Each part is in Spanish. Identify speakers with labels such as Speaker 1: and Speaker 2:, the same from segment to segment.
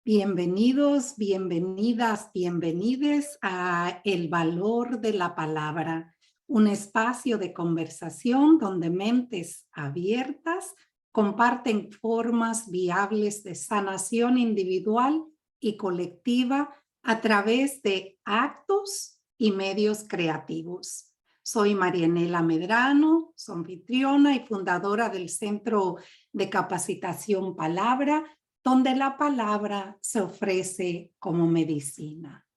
Speaker 1: Bienvenidos, bienvenidas, bienvenides a El Valor de la Palabra, un espacio de conversación donde mentes abiertas comparten formas viables de sanación individual y colectiva a través de actos y medios creativos. Soy Marianela Medrano, su anfitriona y fundadora del Centro de Capacitación Palabra, donde la palabra se ofrece como medicina.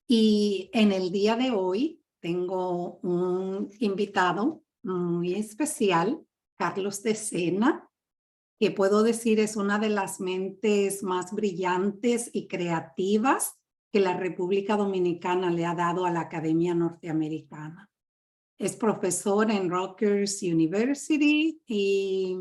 Speaker 1: Y en el día de hoy tengo un invitado muy especial, Carlos de Sena, que puedo decir es una de las mentes más brillantes y creativas que la República Dominicana le ha dado a la Academia Norteamericana. Es profesor en Rutgers University y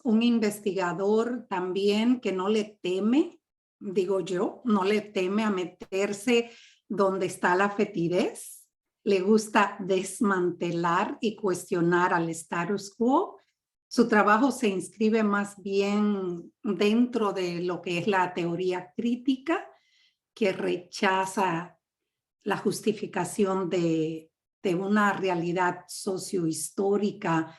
Speaker 1: un investigador también que no le teme, digo yo, no le teme a meterse donde está la fetidez. Le gusta desmantelar y cuestionar al status quo. Su trabajo se inscribe más bien dentro de lo que es la teoría crítica, que rechaza la justificación de una realidad sociohistórica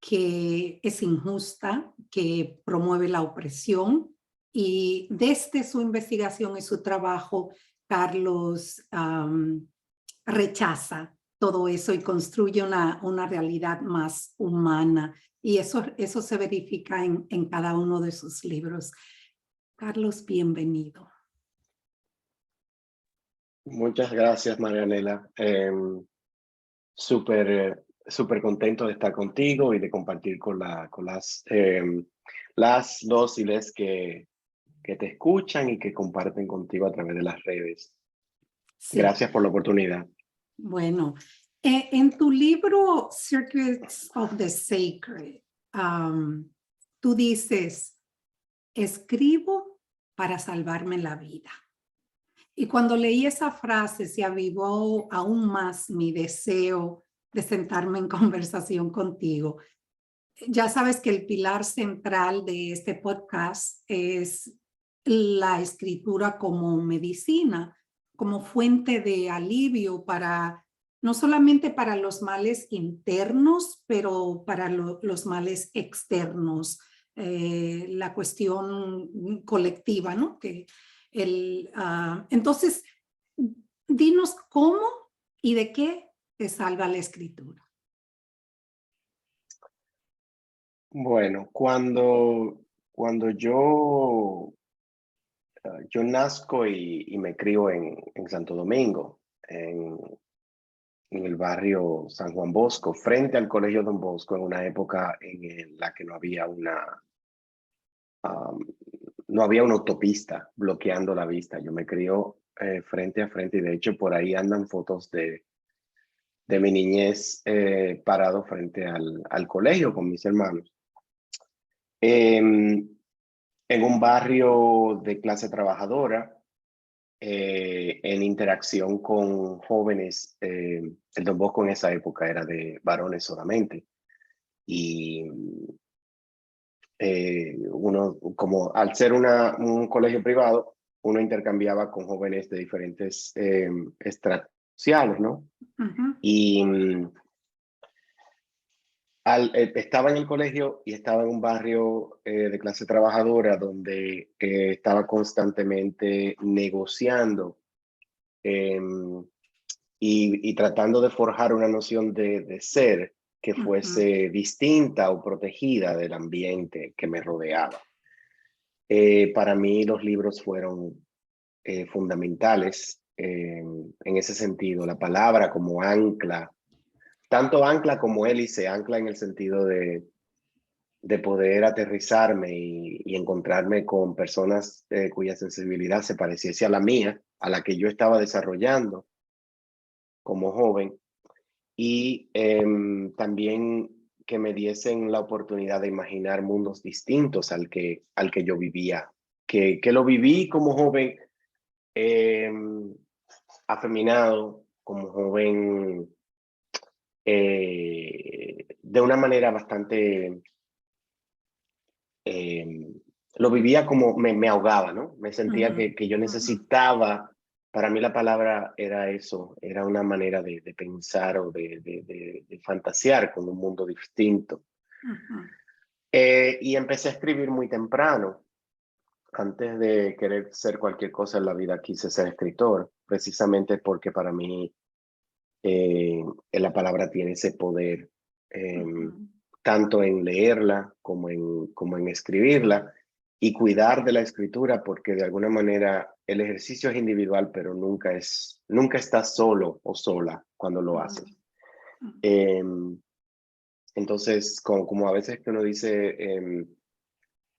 Speaker 1: que es injusta, que promueve la opresión. Y desde su investigación y su trabajo, Carlos rechaza todo eso y construye una realidad más humana. Y eso se verifica en cada uno de sus libros. Carlos, bienvenido.
Speaker 2: Muchas gracias, Marianela. Súper contento de estar contigo y de compartir con las dóciles que te escuchan y que comparten contigo a través de las redes.
Speaker 1: Sí.
Speaker 2: Gracias por la oportunidad.
Speaker 1: Bueno, en tu libro Circuits of the Sacred, tú dices, escribo para salvarme la vida. Y cuando leí esa frase se avivó aún más mi deseo de sentarme en conversación contigo. Ya sabes que el pilar central de este podcast es la escritura como medicina, como fuente de alivio para, no solamente para los males internos, pero para los males externos, la cuestión colectiva, ¿no? Entonces, dinos cómo y de qué te salva la escritura.
Speaker 2: Bueno, cuando yo nazco y me crío en Santo Domingo, en el barrio San Juan Bosco, frente al Colegio Don Bosco, en una época en la que no había una autopista bloqueando la vista. Yo me crio frente a frente y de hecho por ahí andan fotos de mi niñez parado frente al colegio con mis hermanos. En un barrio de clase trabajadora, en interacción con jóvenes. El Don Bosco en esa época era de varones solamente. Y uno, como al ser un colegio privado, uno intercambiaba con jóvenes de diferentes estratos sociales, ¿no?
Speaker 1: Uh-huh.
Speaker 2: Y estaba en el colegio y estaba en un barrio de clase trabajadora donde estaba constantemente negociando y tratando de forjar una noción de ser que fuese distinta o protegida del ambiente que me rodeaba. Para mí los libros fueron fundamentales en ese sentido. La palabra como ancla, tanto ancla como hélice, ancla en el sentido de poder aterrizarme y encontrarme con personas cuya sensibilidad se pareciese a la mía, a la que yo estaba desarrollando como joven, y también que me diesen la oportunidad de imaginar mundos distintos al que yo vivía, que lo viví como joven afeminado, como joven de una manera bastante lo vivía como me ahogaba, ¿no? Me sentía
Speaker 1: Ujú,
Speaker 2: que yo
Speaker 1: ujú,
Speaker 2: necesitaba, para mí la palabra era eso, era una manera de pensar o de fantasear con un mundo distinto.
Speaker 1: ujú,
Speaker 2: Y empecé a escribir muy temprano. Antes de querer ser cualquier cosa en la vida, quise ser escritor, precisamente porque para mí la palabra tiene ese poder,
Speaker 1: ujú,
Speaker 2: tanto en leerla como en escribirla y cuidar de la escritura, porque de alguna manera el ejercicio es individual, pero nunca estás solo o sola cuando lo
Speaker 1: ujú,
Speaker 2: haces.
Speaker 1: ujú.
Speaker 2: Em, entonces, como a veces que uno dice,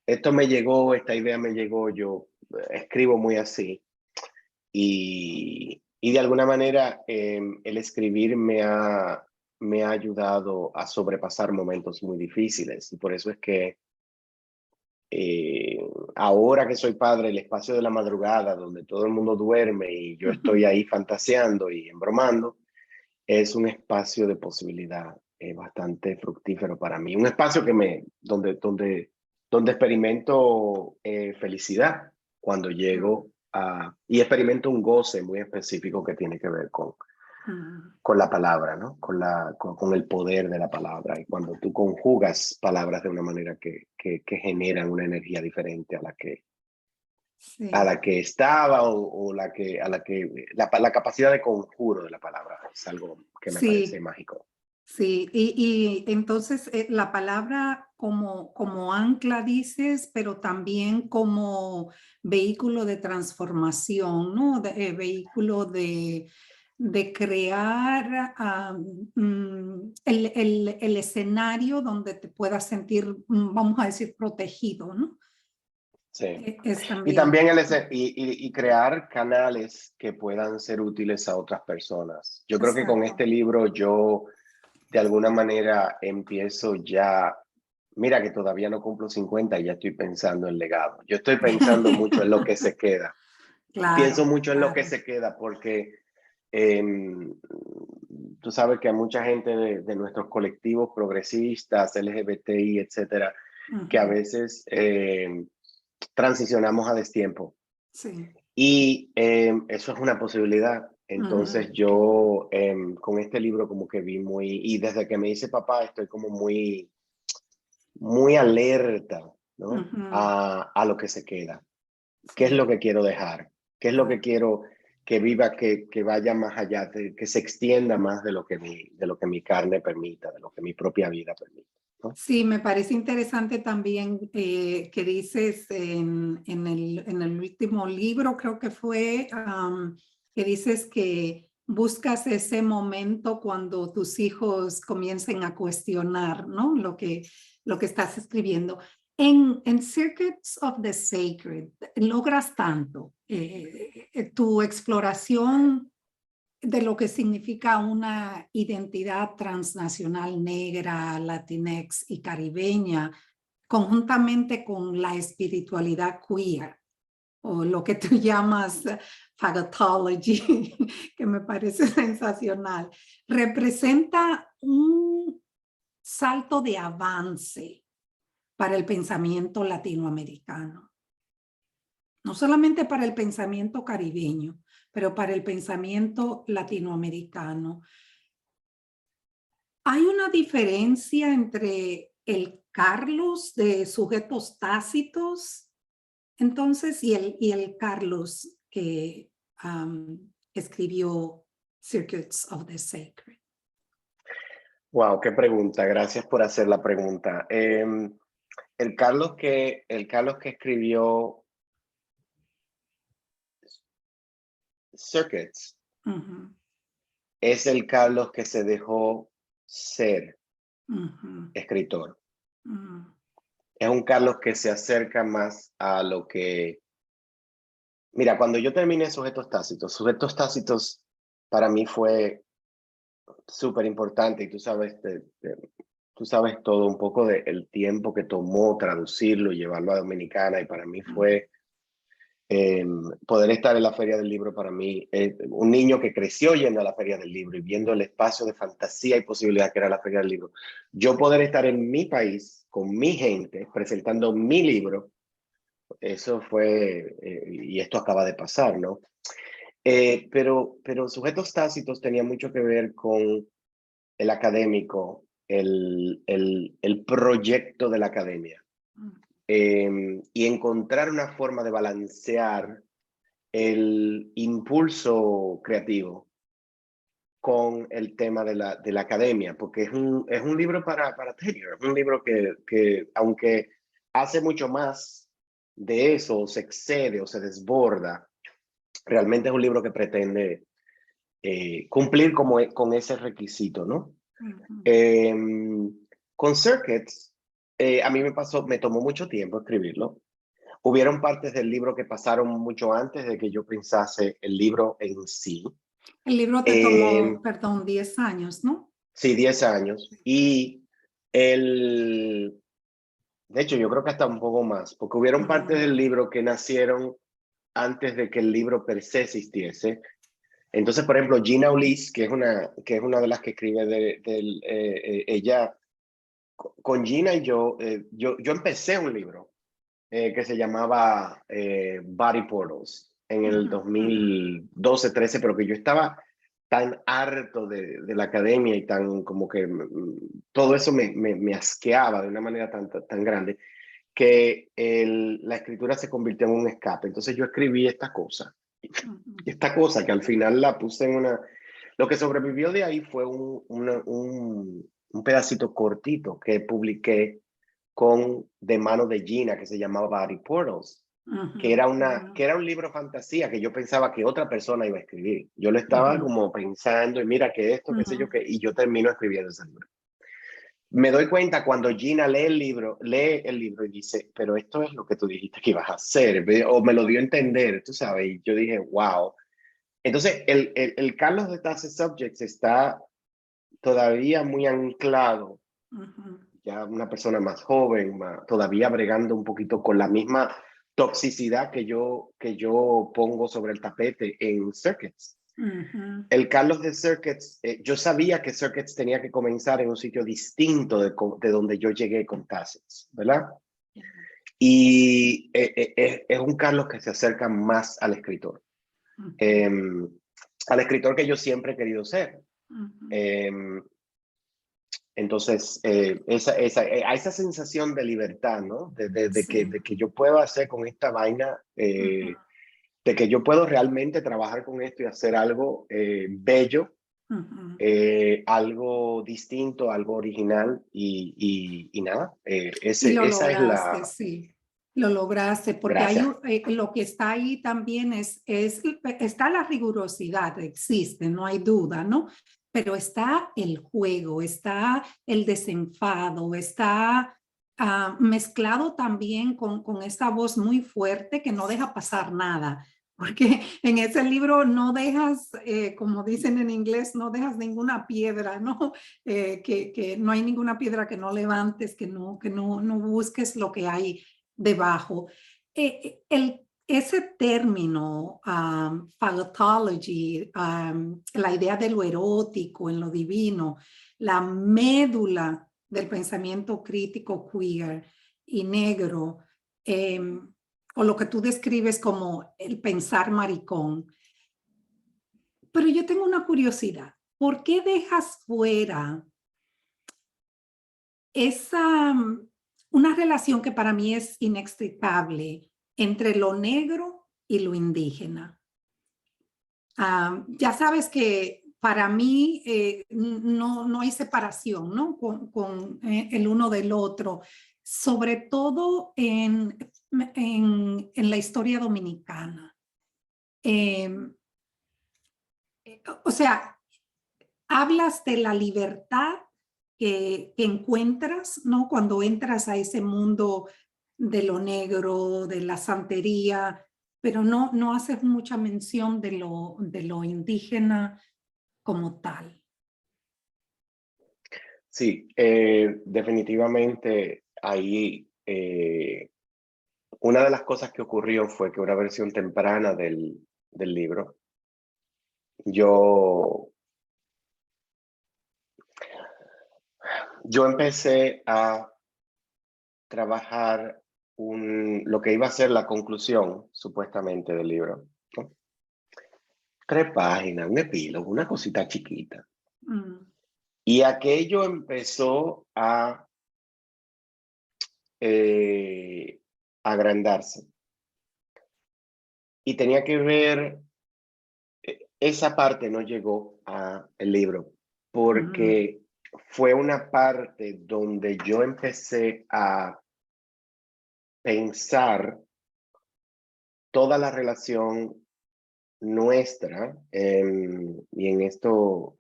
Speaker 2: esto me llegó, esta idea me llegó, yo escribo muy así. Y de alguna manera el escribir me ha ayudado a sobrepasar momentos muy difíciles. Y por eso es que eh, ahora que soy padre, el espacio de la madrugada, donde todo el mundo duerme y yo estoy ahí fantaseando y embromando, es un espacio de posibilidad bastante fructífero para mí. Un espacio donde experimento felicidad cuando llego y experimento un goce muy específico que tiene que ver
Speaker 1: Ujú.
Speaker 2: con la palabra, ¿no? Con el poder de la palabra. Y cuando tú conjugas palabras de una manera que generan una energía diferente a
Speaker 1: Sí,
Speaker 2: la que estaba o la capacidad de conjuro de la palabra es algo que me parece
Speaker 1: sí,
Speaker 2: mágico.
Speaker 1: sí. Y entonces la palabra como ancla dices, pero también como vehículo de transformación, ¿no? Vehículo de crear el escenario donde te puedas sentir, vamos a decir, protegido, ¿no?
Speaker 2: Sí.
Speaker 1: Es
Speaker 2: Y
Speaker 1: también.
Speaker 2: también y crear canales que puedan ser útiles a otras personas. Yo creo que con
Speaker 1: Exacto.
Speaker 2: este libro yo de alguna manera empiezo ya, mira que todavía no cumplo 50 y ya estoy pensando en legado. Yo estoy pensando mucho en lo que se queda. Pienso
Speaker 1: Claro,
Speaker 2: mucho en lo que
Speaker 1: claro.
Speaker 2: se queda porque eh, tú sabes que a mucha gente de nuestros colectivos progresistas, LGBTI, etcétera, que a
Speaker 1: Ujú,
Speaker 2: veces transicionamos a destiempo.
Speaker 1: sí.
Speaker 2: Y eso es una posibilidad.
Speaker 1: Ujú,
Speaker 2: Entonces yo con este libro como que vi y desde que me hice papá estoy como muy alerta, ¿no?
Speaker 1: ujú,
Speaker 2: A lo que se queda. ¿Qué es
Speaker 1: sí,
Speaker 2: lo que quiero dejar? ¿Qué es lo que
Speaker 1: claro.
Speaker 2: quiero que viva, que vaya más allá, que se extienda más de lo que mi carne permita, de lo que mi propia vida permita, ¿no?
Speaker 1: Sí, me parece interesante también que dices en el último libro, creo que fue, que dices que buscas ese momento cuando tus hijos comiencen a cuestionar, ¿no? Lo que estás escribiendo. En Circuits of the Sacred, logras tanto. Tu exploración de lo que significa una identidad transnacional negra, latinex y caribeña, conjuntamente con la espiritualidad queer, o lo que tú llamas fagotology, que me parece sensacional, representa un salto de avance para el pensamiento latinoamericano. No solamente para el pensamiento caribeño, pero para el pensamiento latinoamericano. Hay una diferencia entre el Carlos de sujetos tácitos, entonces, y el Carlos que escribió Circuits of the Sacred.
Speaker 2: Wow, qué pregunta. Gracias por hacer la pregunta. El Carlos que escribió Circuits
Speaker 1: Ujú,
Speaker 2: es el Carlos que se dejó ser
Speaker 1: ujú,
Speaker 2: escritor.
Speaker 1: ujú,
Speaker 2: Es un Carlos que se acerca más a lo que... Mira, cuando yo terminé Sujetos Tácitos para mí fue súper importante y tú sabes todo un poco del tiempo que tomó traducirlo y llevarlo a Dominicana y para mí fue poder estar en la Feria del Libro para mí, un niño que creció yendo a la Feria del Libro y viendo el espacio de fantasía y posibilidad que era la Feria del Libro, yo poder estar en mi país con mi gente presentando mi libro eso fue, y esto acaba de pasar, ¿no? Pero Sujetos Tácitos tenía mucho que ver con el académico, el proyecto de la academia, y encontrar una forma de balancear el impulso creativo con el tema de la academia, porque es un libro para tenure, es un libro que aunque hace mucho más de eso, o se excede o se desborda, realmente es un libro que pretende cumplir como, con ese requisito, ¿no? Eh, con Circuits, a mí me tomó mucho tiempo escribirlo. Hubieron partes del libro que pasaron mucho antes de que yo pensase el libro en sí.
Speaker 1: El libro te tomó, perdón, 10 años, ¿no?
Speaker 2: Sí, 10 años. Y de hecho, yo creo que hasta un poco más, porque hubieron partes del libro que nacieron antes de que el libro per se existiese. Entonces, por ejemplo, Gina Ulyss, que es una de las que escribe ella, con Gina y yo empecé un libro que se llamaba Body Portals en el 2012-13, pero que yo estaba tan harto de la academia y tan como que todo eso me asqueaba de una manera tan grande que la escritura se convirtió en un escape. Entonces yo escribí esta cosa que al final la puse en una... Lo que sobrevivió de ahí fue un pedacito cortito que publiqué de mano de Gina, que se llamaba Body Portals, que era un libro fantasía que yo pensaba que otra persona iba a escribir. Yo lo estaba como pensando, y mira que esto, qué sé yo, y yo termino escribiendo ese libro. Me doy cuenta cuando Gina lee el libro y dice, pero esto es lo que tú dijiste que ibas a hacer, o me lo dio a entender, tú sabes, y yo dije, wow. Entonces, el Carlos de Tacit Subjects está todavía muy anclado, ya una persona más joven, todavía bregando un poquito con la misma toxicidad que yo pongo sobre el tapete en Circuits. El Carlos de Circuits, yo sabía que Circuits tenía que comenzar en un sitio distinto de donde yo llegué con Tacits, ¿verdad? Y es un Carlos que se acerca más al escritor que yo siempre he querido ser. Entonces, a esa sensación de libertad, ¿no? De que yo puedo hacer con esta vaina, de que yo puedo realmente trabajar con esto y hacer algo bello, algo distinto, algo original y nada,
Speaker 1: Y lo
Speaker 2: esa es
Speaker 1: lograste,
Speaker 2: la
Speaker 1: sí. Lo lograste, porque
Speaker 2: gracia.
Speaker 1: lo que está ahí también está la rigurosidad, existe, no hay duda, ¿no? Pero está el juego, está el desenfado, está mezclado también con esta voz muy fuerte que no deja pasar nada. Porque en ese libro no dejas, como dicen en inglés, no dejas ninguna piedra, ¿no? Que no hay ninguna piedra que no levantes, que no busques lo que hay debajo. Ese término, phagothology, la idea de lo erótico en lo divino, la médula del pensamiento crítico queer y negro, o lo que tú describes como el pensar maricón. Pero yo tengo una curiosidad. ¿Por qué dejas fuera esa, una relación que para mí es inextricable entre lo negro y lo indígena? Ya sabes que para mí no hay separación, ¿no? Con el uno del otro, sobre todo en la historia dominicana. Eh, o sea, hablas de la libertad que encuentras, ¿no? Cuando entras a ese mundo de lo negro, de la santería, pero no haces mucha mención de lo indígena como tal.
Speaker 2: Sí, definitivamente ahí una de las cosas que ocurrió fue que una versión temprana del libro, yo, yo empecé a trabajar lo que iba a ser la conclusión, supuestamente, del libro, ¿no? 3 páginas, un epílogo, una cosita chiquita.
Speaker 1: Mm.
Speaker 2: Y aquello empezó a agrandarse. Y tenía que ver, esa parte no llegó al libro,
Speaker 1: Mm.
Speaker 2: porque fue una parte donde yo empecé a pensar toda la relación nuestra, y en esto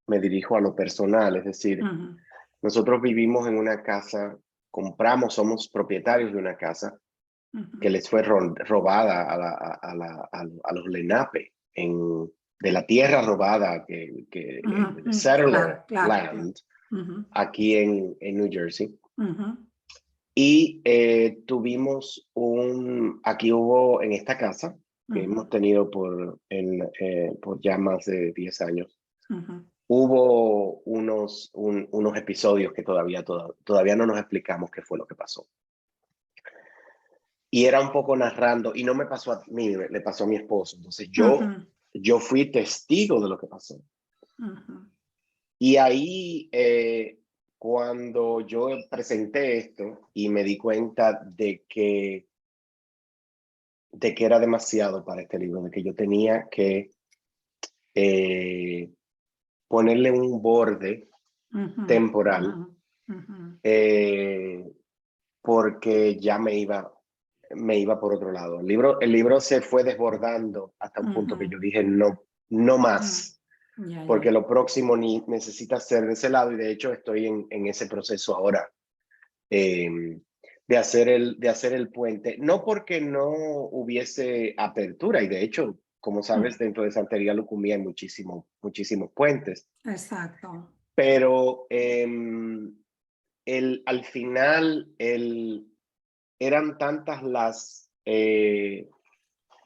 Speaker 2: me dirijo a lo personal, es decir,
Speaker 1: Mm.
Speaker 2: nosotros vivimos en una casa, somos propietarios de una casa que
Speaker 1: Mm.
Speaker 2: les fue robada a los Lenape, de la tierra robada, de
Speaker 1: Claro,
Speaker 2: settler
Speaker 1: claro, claro.
Speaker 2: land,
Speaker 1: Ujú,
Speaker 2: aquí en New Jersey.
Speaker 1: ujú,
Speaker 2: Y aquí hubo en esta casa, que hemos
Speaker 1: ujú,
Speaker 2: tenido por ya más de 10 años,
Speaker 1: ujú.
Speaker 2: hubo unos episodios que todavía no nos explicamos qué fue lo que pasó. Y era un poco narrando, y no me pasó a mí, le pasó a mi esposo. Entonces
Speaker 1: Ujú,
Speaker 2: yo fui testigo de lo que pasó.
Speaker 1: ujú,
Speaker 2: Y ahí, cuando yo presenté esto y me di cuenta de que era demasiado para este libro, de que yo tenía que eh, ponerle un borde
Speaker 1: ujú,
Speaker 2: temporal,
Speaker 1: ujú, ujú,
Speaker 2: eh, porque ya me iba por otro lado. El libro se fue desbordando hasta un punto que
Speaker 1: ujú,
Speaker 2: yo dije, no, no
Speaker 1: ujú.
Speaker 2: más,
Speaker 1: Ya,
Speaker 2: porque
Speaker 1: ya.
Speaker 2: lo próximo necesita ser de ese lado, y de hecho estoy en ese proceso ahora, eh, de hacer el puente, no porque no hubiese apertura, y de hecho, como
Speaker 1: Mm.
Speaker 2: sabes, dentro de Santería Lucumí hay muchísimos puentes,
Speaker 1: Exacto.
Speaker 2: pero al final eran tantas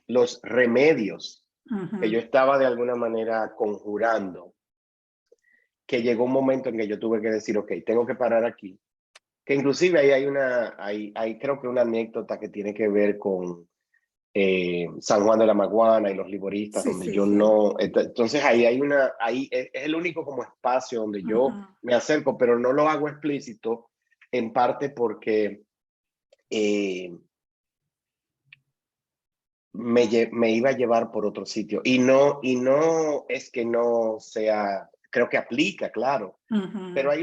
Speaker 2: los remedios que yo
Speaker 1: Ujú,
Speaker 2: estaba de alguna manera conjurando, que llegó un momento en que yo tuve que decir, ok, tengo que parar aquí. Que inclusive ahí hay creo que una anécdota que tiene que ver con San Juan de la Maguana y los liboristas,
Speaker 1: sí,
Speaker 2: donde
Speaker 1: sí,
Speaker 2: yo
Speaker 1: sí.
Speaker 2: no, entonces ahí es el único como espacio donde
Speaker 1: Ujú,
Speaker 2: yo me acerco, pero no lo hago explícito, en parte porque eh, me iba a llevar por otro sitio. Y no es que no sea, creo que aplica, claro. Pero
Speaker 1: ujú,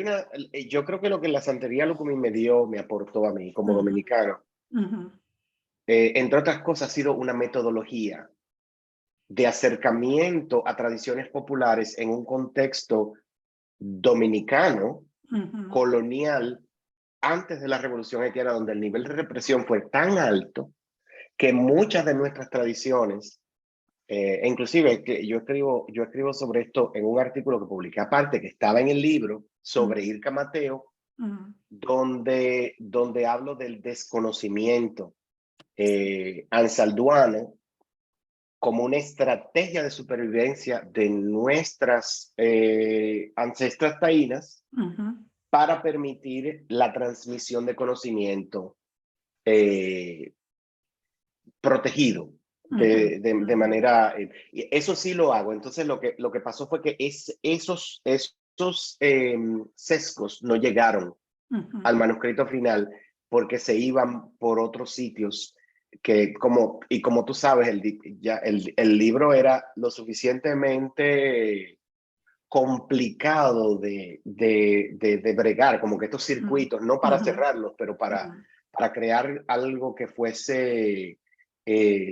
Speaker 2: yo creo que lo que la santería lo que me dio, me aportó a mí como
Speaker 1: ujú,
Speaker 2: dominicano,
Speaker 1: ujú,
Speaker 2: entre otras cosas, ha sido una metodología de acercamiento a tradiciones populares en un contexto dominicano,
Speaker 1: ujú,
Speaker 2: colonial, antes de la Revolución Haitiana, donde el nivel de represión fue tan alto que muchas de nuestras tradiciones, e inclusive que yo escribo sobre esto en un artículo que publiqué aparte, que estaba en el libro, sobre
Speaker 1: ujú,
Speaker 2: Irka Mateo,
Speaker 1: ujú,
Speaker 2: donde hablo del desconocimiento ansalduano como una estrategia de supervivencia de nuestras ancestras taínas
Speaker 1: ujú,
Speaker 2: para permitir la transmisión de conocimiento eh, protegido
Speaker 1: ujú,
Speaker 2: de
Speaker 1: ujú,
Speaker 2: manera, y eso sí lo hago. Entonces lo que pasó fue que esos sesgos no llegaron
Speaker 1: ujú,
Speaker 2: al manuscrito final porque se iban por otros sitios como tú sabes, el libro era lo suficientemente complicado de bregar, como que estos circuitos, no para
Speaker 1: ujú,
Speaker 2: cerrarlos, pero
Speaker 1: ujú,
Speaker 2: para crear algo que fuese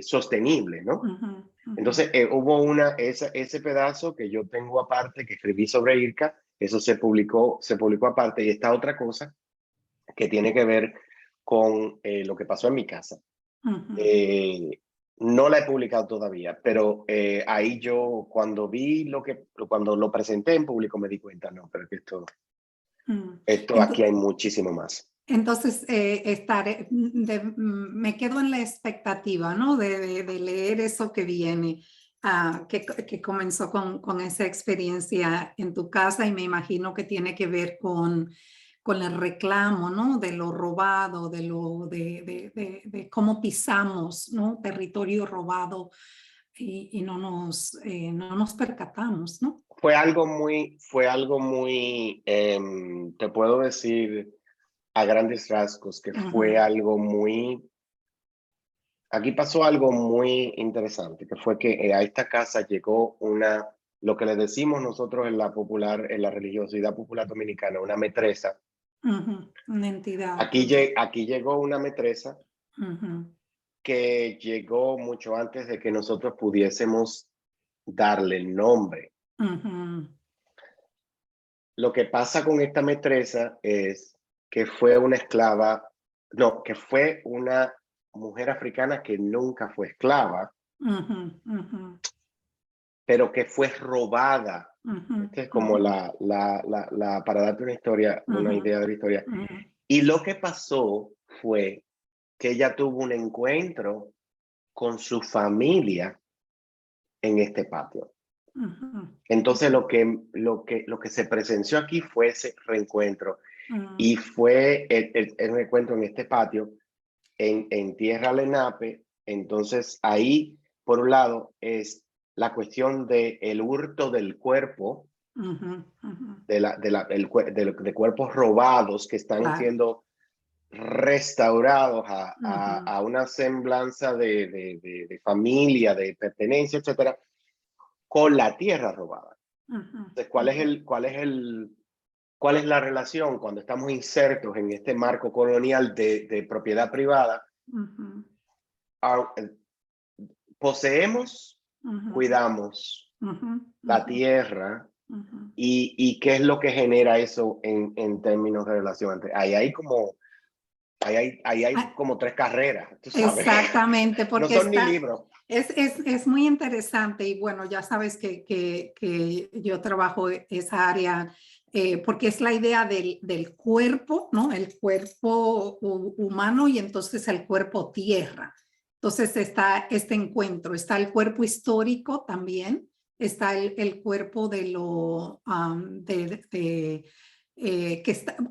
Speaker 2: sostenible, ¿no?
Speaker 1: ujú, ujú,
Speaker 2: Entonces, hubo ese pedazo que yo tengo aparte, que escribí sobre Irka, eso se publicó aparte, y esta otra cosa que tiene que ver con lo que pasó en mi casa.
Speaker 1: ujú.
Speaker 2: Eh, no la he publicado todavía, pero ahí yo cuando lo presenté en público me di cuenta, no, pero que
Speaker 1: Mm.
Speaker 2: esto aquí
Speaker 1: Ento-
Speaker 2: hay muchísimo más.
Speaker 1: Entonces, me quedo en la expectativa, ¿no? De leer eso que viene, que comenzó con esa experiencia en tu casa y me imagino que tiene que ver con el reclamo, ¿no? De lo robado, de cómo pisamos, ¿no? Territorio robado y no nos percatamos, ¿no?
Speaker 2: Fue algo muy, te puedo decir a grandes rasgos que fue
Speaker 1: Ujú,
Speaker 2: algo muy, aquí pasó algo muy interesante, que fue que a esta casa llegó una, lo que le decimos nosotros en la popular, en la religiosidad popular dominicana, una metresa.
Speaker 1: ujú, una entidad.
Speaker 2: Aquí, aquí llegó una metresa
Speaker 1: Ujú,
Speaker 2: que llegó mucho antes de que nosotros pudiésemos darle el nombre.
Speaker 1: ujú,
Speaker 2: Lo que pasa con esta metresa es que fue una esclava, no, que fue una mujer africana que nunca fue esclava,
Speaker 1: ujú, ujú,
Speaker 2: pero que fue robada.
Speaker 1: ujú,
Speaker 2: Esta es como
Speaker 1: ujú,
Speaker 2: para darte una historia, una
Speaker 1: ujú,
Speaker 2: idea de la historia.
Speaker 1: ujú,
Speaker 2: Y lo que pasó fue que ella tuvo un encuentro con su familia en este patio.
Speaker 1: ujú,
Speaker 2: Entonces lo que se presenció aquí fue ese reencuentro
Speaker 1: ujú,
Speaker 2: y fue el reencuentro en este patio en Tierra Lenape. Entonces ahí, por un lado, es la cuestión del el hurto del cuerpo,
Speaker 1: ujú, ujú.
Speaker 2: de cuerpos robados que están
Speaker 1: Claro.
Speaker 2: siendo restaurados
Speaker 1: Ujú,
Speaker 2: a una semblanza de familia, de pertenencia, etcétera, con la tierra robada.
Speaker 1: ujú,
Speaker 2: Entonces,
Speaker 1: ujú,
Speaker 2: ¿cuál es la relación cuando estamos insertos en este marco colonial de propiedad privada?
Speaker 1: ujú,
Speaker 2: Ah, poseemos,
Speaker 1: ujú,
Speaker 2: cuidamos
Speaker 1: ujú,
Speaker 2: la
Speaker 1: ujú,
Speaker 2: tierra
Speaker 1: ujú.
Speaker 2: y qué es lo que genera eso en términos de relación. Ahí hay
Speaker 1: Ah,
Speaker 2: como tres carreras, tú sabes.
Speaker 1: exactamente,
Speaker 2: No
Speaker 1: porque
Speaker 2: son ni libros.
Speaker 1: es muy interesante y bueno, ya sabes que yo trabajo esa área porque es la idea del cuerpo, ¿no? El cuerpo humano y entonces el cuerpo tierra. Entonces está este encuentro, está el cuerpo histórico también, está el cuerpo de lo, que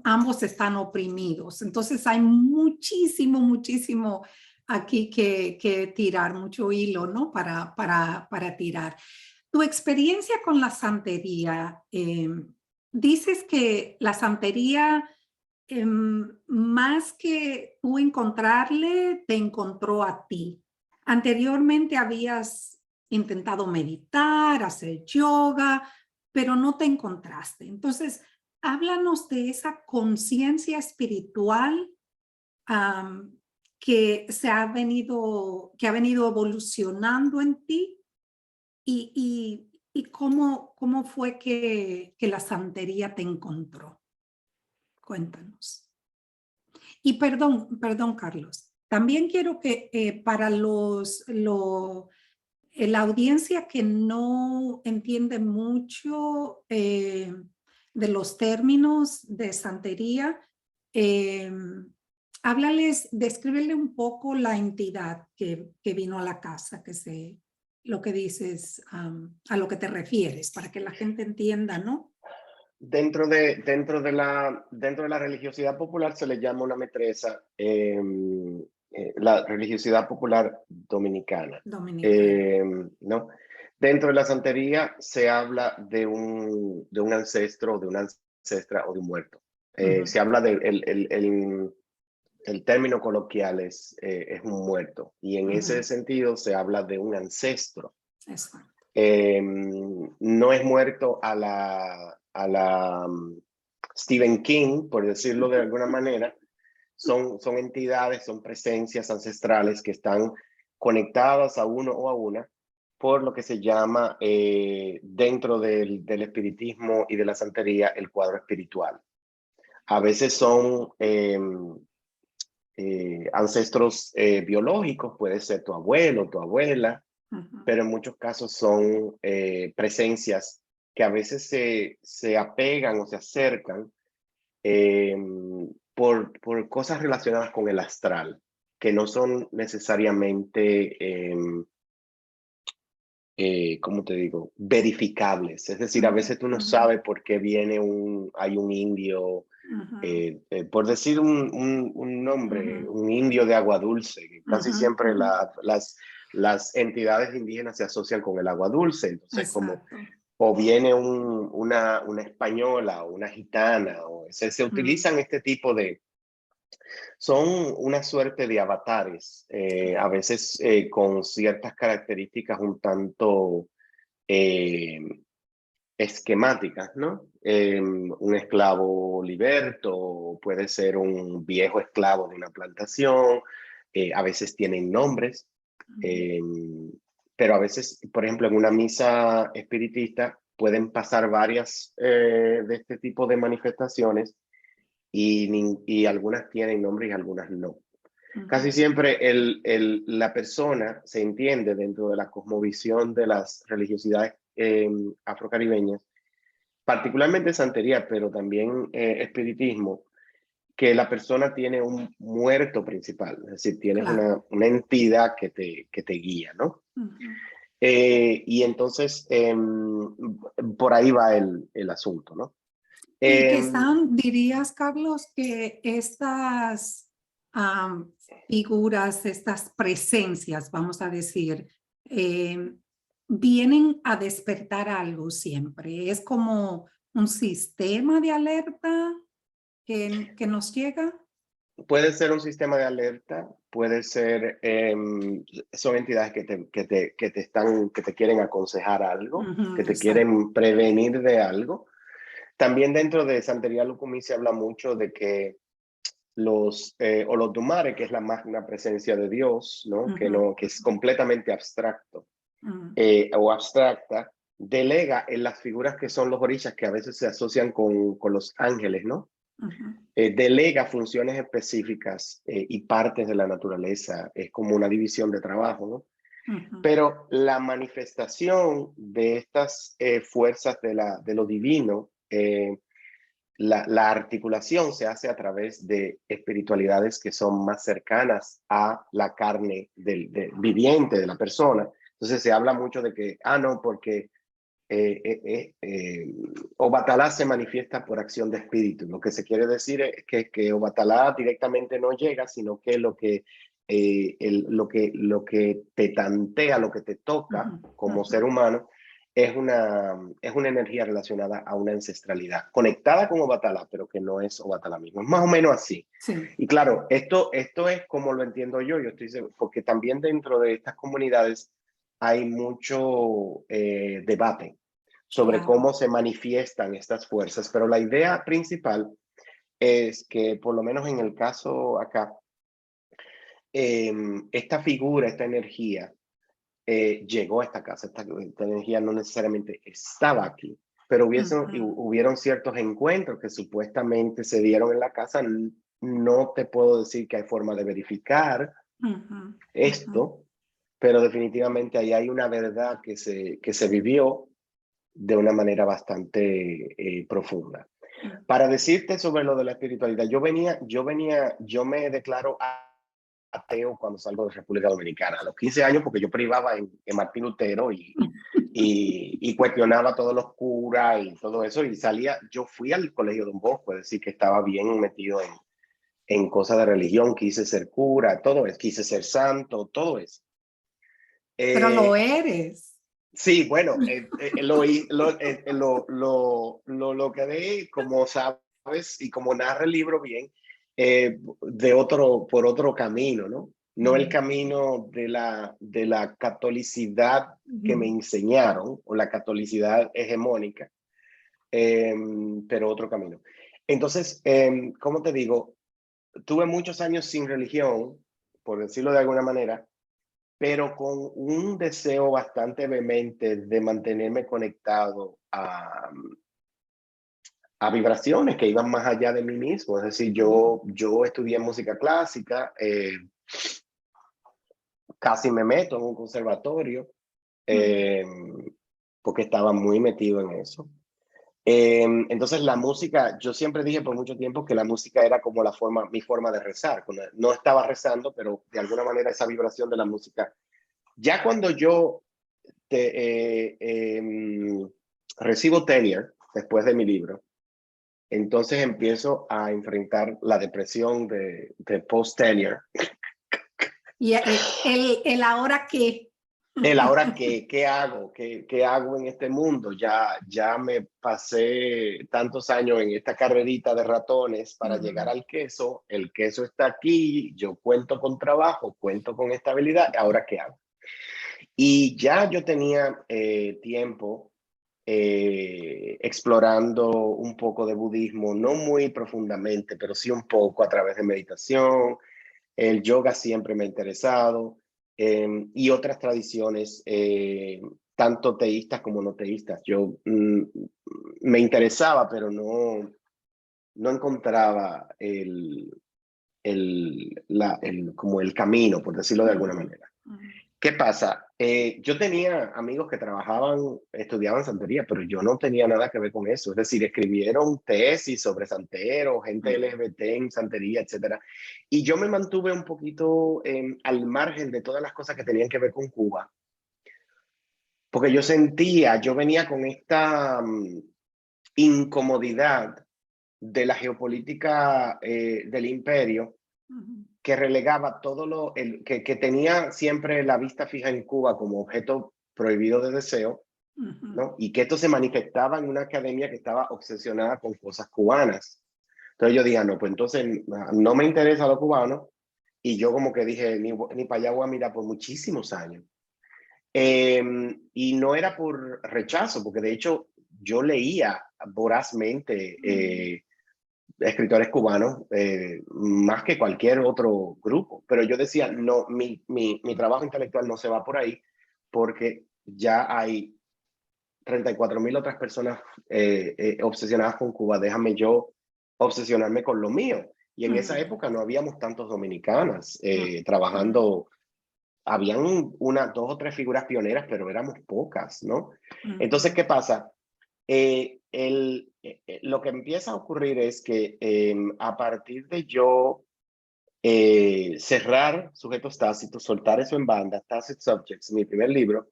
Speaker 1: ambos están oprimidos. Entonces hay muchísimo, muchísimo aquí que tirar, mucho hilo, ¿no? Para tirar. Tu experiencia con la santería, dices que la santería, más que tú encontrarle, te encontró a ti. Anteriormente habías intentado meditar, hacer yoga, pero no te encontraste. Entonces, háblanos de esa conciencia espiritual um, que ha venido evolucionando en ti y cómo fue que la santería te encontró. Cuéntanos. Y perdón, Carlos. También quiero que para la audiencia que no entiende mucho de los términos de santería, eh, háblales, descríbele un poco la entidad que vino a la casa, lo que dices, a lo que te refieres, para que la gente entienda, ¿no?
Speaker 2: Dentro de la religiosidad popular se le llama una metresa, la religiosidad popular dominicana.
Speaker 1: Dominicana.
Speaker 2: ¿No? Dentro de la santería se habla de un ancestro, de una ancestra o de un muerto.
Speaker 1: Uh -huh.
Speaker 2: Se habla el término coloquial es un muerto y en
Speaker 1: Uh
Speaker 2: ese
Speaker 1: -huh.
Speaker 2: sentido se habla de un ancestro.
Speaker 1: Exacto.
Speaker 2: No es muerto a la Stephen King, por decirlo de alguna manera. Son entidades, son presencias ancestrales que están conectadas a uno o a una por lo que se llama dentro del espiritismo y de la santería el cuadro espiritual. A veces son ancestros biológicos, puede ser tu abuelo, tu abuela,
Speaker 1: Uh -huh.
Speaker 2: pero en muchos casos son presencias que a veces se apegan o se acercan eh, por cosas relacionadas con el astral, que no son necesariamente, ¿cómo te digo?, verificables. Es decir, a
Speaker 1: Uh
Speaker 2: veces tú no
Speaker 1: -huh.
Speaker 2: sabes por qué hay un indio
Speaker 1: Ujú,
Speaker 2: Por decir un nombre,
Speaker 1: ujú,
Speaker 2: un indio de agua dulce, que casi
Speaker 1: ujú,
Speaker 2: siempre
Speaker 1: ujú.
Speaker 2: las entidades indígenas se asocian con el agua dulce, entonces como
Speaker 1: Exacto.
Speaker 2: o viene una española o una gitana, o se
Speaker 1: Mm,
Speaker 2: utilizan este tipo son una suerte de avatares, a veces con ciertas características un tanto eh, esquemáticas, ¿no? Un esclavo liberto, puede ser un viejo esclavo de una plantación, a veces tienen nombres,
Speaker 1: mm.
Speaker 2: eh, pero a veces, por ejemplo, en una misa espiritista pueden pasar varias de este tipo de manifestaciones y algunas tienen nombre y algunas no. Casi
Speaker 1: Ujú,
Speaker 2: siempre la persona se entiende dentro de la cosmovisión de las religiosidades afrocaribeñas, particularmente santería, pero también espiritismo, que la persona tiene un muerto principal, es decir, tienes
Speaker 1: claro.
Speaker 2: una entidad que te guía, ¿no?
Speaker 1: Ujú.
Speaker 2: Y entonces, por ahí va el asunto, ¿no?
Speaker 1: Y que
Speaker 2: Em,
Speaker 1: están, dirías, Carlos, que estas figuras, estas presencias, vamos a decir, eh, vienen a despertar algo siempre. Es como un sistema de alerta que nos llega.
Speaker 2: Puede ser un sistema de alerta, puede ser, son entidades que te quieren aconsejar algo, que
Speaker 1: Ujú,
Speaker 2: te
Speaker 1: exacto.
Speaker 2: quieren prevenir de algo. También dentro de Santería Lucumí se habla mucho de que los Olodumare, que es la magna presencia de Dios, ¿no?
Speaker 1: Ujú,
Speaker 2: Que es completamente abstracto
Speaker 1: ujú,
Speaker 2: o abstracta, delega en las figuras que son los orishas, que a veces se asocian con los ángeles, ¿no?
Speaker 1: ujú,
Speaker 2: Delega funciones específicas y partes de la naturaleza, es como una división de trabajo, ¿no?
Speaker 1: ujú.
Speaker 2: Pero la manifestación de estas fuerzas de lo divino, la articulación se hace a través de espiritualidades que son más cercanas a la carne del viviente, de la persona. Entonces se habla mucho de que, no, porque Obatalá se manifiesta por acción de espíritu. Lo que se quiere decir es que Obatalá directamente no llega, sino que lo que te tantea, lo que te
Speaker 1: Ujú,
Speaker 2: toca como
Speaker 1: ujú.
Speaker 2: ser humano, es una energía relacionada a una ancestralidad, conectada con Obatalá, pero que no es Obatalá mismo. Es más o menos así.
Speaker 1: Sí,
Speaker 2: Y claro, esto es como lo entiendo yo estoy seguro, porque también dentro de estas comunidades hay mucho debate sobre
Speaker 1: claro.
Speaker 2: cómo se manifiestan estas fuerzas, pero la idea principal es que, por lo menos en el caso acá, esta figura, esta energía, llegó a esta casa. Esta energía no necesariamente estaba aquí, pero
Speaker 1: Ujú,
Speaker 2: hubieron ciertos encuentros que supuestamente se dieron en la casa. No te puedo decir que hay forma de verificar
Speaker 1: ujú, ujú.
Speaker 2: esto, pero definitivamente ahí hay una verdad que se vivió de una manera bastante profunda.
Speaker 1: Mm.
Speaker 2: Para decirte sobre lo de la espiritualidad, yo me declaro ateo cuando salgo de República Dominicana, a los 15 años, porque yo privaba en Martín Lutero y cuestionaba todos los curas y todo eso, y salía, yo fui al colegio Don Bosco, es decir, que estaba bien metido en cosas de religión, quise ser cura, todo eso, quise ser santo, todo eso.
Speaker 1: Pero lo
Speaker 2: Eh,
Speaker 1: eres.
Speaker 2: Sí, bueno, lo quedé, como sabes, y como narra el libro bien, por otro camino, ¿no? No el
Speaker 1: Mm,
Speaker 2: camino de la catolicidad que me
Speaker 1: ujú.
Speaker 2: enseñaron, o la catolicidad hegemónica, eh, pero otro camino. Entonces, ¿cómo te digo? Tuve muchos años sin religión, por decirlo de alguna manera, pero con un deseo bastante vehemente de mantenerme conectado a vibraciones que iban más allá de mí mismo. Es decir,
Speaker 1: Mm,
Speaker 2: yo estudié música clásica, casi me meto en un conservatorio,
Speaker 1: mm,
Speaker 2: eh, porque estaba muy metido en eso. Entonces la música, yo siempre dije por mucho tiempo que la música era como mi forma de rezar. No estaba rezando, pero de alguna manera esa vibración de la música. Ya cuando yo te, recibo tenure después de mi libro. Entonces empiezo a enfrentar la depresión de post-tenure.
Speaker 1: Y el ahora qué.
Speaker 2: El ahora, ¿qué hago? ¿Qué hago en este mundo? Ya me pasé tantos años en esta carrerita de ratones para llegar al queso. El queso está aquí, yo cuento con trabajo, cuento con estabilidad. ¿Ahora qué hago? Y ya yo tenía tiempo explorando un poco de budismo, no muy profundamente, pero sí un poco a través de meditación. El yoga siempre me ha interesado, y otras tradiciones, tanto teístas como no teístas. Yo me interesaba, pero no encontraba como el camino, por decirlo de alguna manera. ¿Qué pasa? Yo tenía amigos que estudiaban santería, pero yo no tenía nada que ver con eso. Es decir, escribieron tesis sobre santeros, gente LGBT en santería, etcétera. Y yo me mantuve un poquito al margen de todas las cosas que tenían que ver con Cuba, porque yo venía con esta incomodidad de la geopolítica del imperio, que relegaba que tenía siempre la vista fija en Cuba como objeto prohibido de deseo, ¿no? Y que esto se manifestaba en una academia que estaba obsesionada con cosas cubanas. Entonces yo dije, no, pues entonces no me interesa lo cubano, y yo como que dije, ni para allá voy a mirar por muchísimos años. Y no era por rechazo, porque de hecho yo leía vorazmente escritores cubanos, más que cualquier otro grupo. Pero yo decía, no, mi trabajo intelectual no se va por ahí, porque ya hay 34,000 otras personas obsesionadas con Cuba. Déjame yo obsesionarme con lo mío. Y en esa época no habíamos tantos dominicanas trabajando. Habían dos o tres figuras pioneras, pero éramos pocas, ¿no? Entonces, ¿qué pasa? Lo que empieza a ocurrir es que a partir de yo cerrar Sujetos Tácitos, soltar eso en banda, Tacit Subjects, mi primer libro,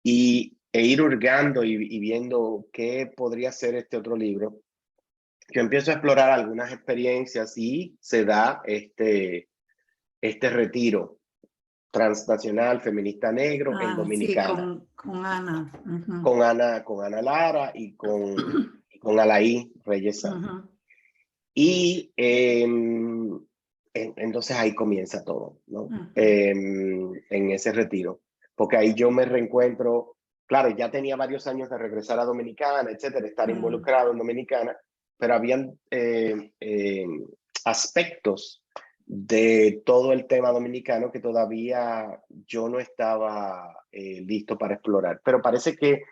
Speaker 2: e ir hurgando y viendo qué podría ser este otro libro, yo empiezo a explorar algunas experiencias y se da este retiro transnacional feminista negro en
Speaker 1: Sí,
Speaker 2: Dominicana,
Speaker 1: con Ana.
Speaker 2: con Ana Lara y con Alaí Reyes Sanz. Y entonces ahí comienza todo, ¿no? En ese retiro, porque ahí yo me reencuentro. Claro, ya tenía varios años de regresar a Dominicana, etcétera, estar involucrado en Dominicana, pero habían aspectos de todo el tema dominicano que todavía yo no estaba listo para explorar. Pero parece que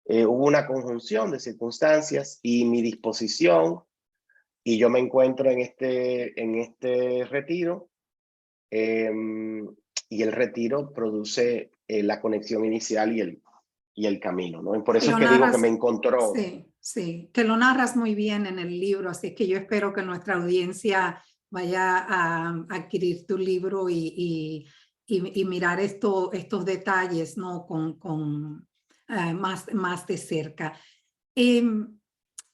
Speaker 2: hubo una conjunción de circunstancias y mi disposición, y yo me encuentro en este retiro, y el retiro produce la conexión inicial y el camino, ¿no? Y por eso es
Speaker 1: Lo
Speaker 2: que digo que me
Speaker 1: narras,
Speaker 2: encontró.
Speaker 1: sí, sí, que lo narras muy bien en el libro, así que yo espero que nuestra audiencia vaya a adquirir tu libro y mirar estos detalles, ¿no? Con más de cerca.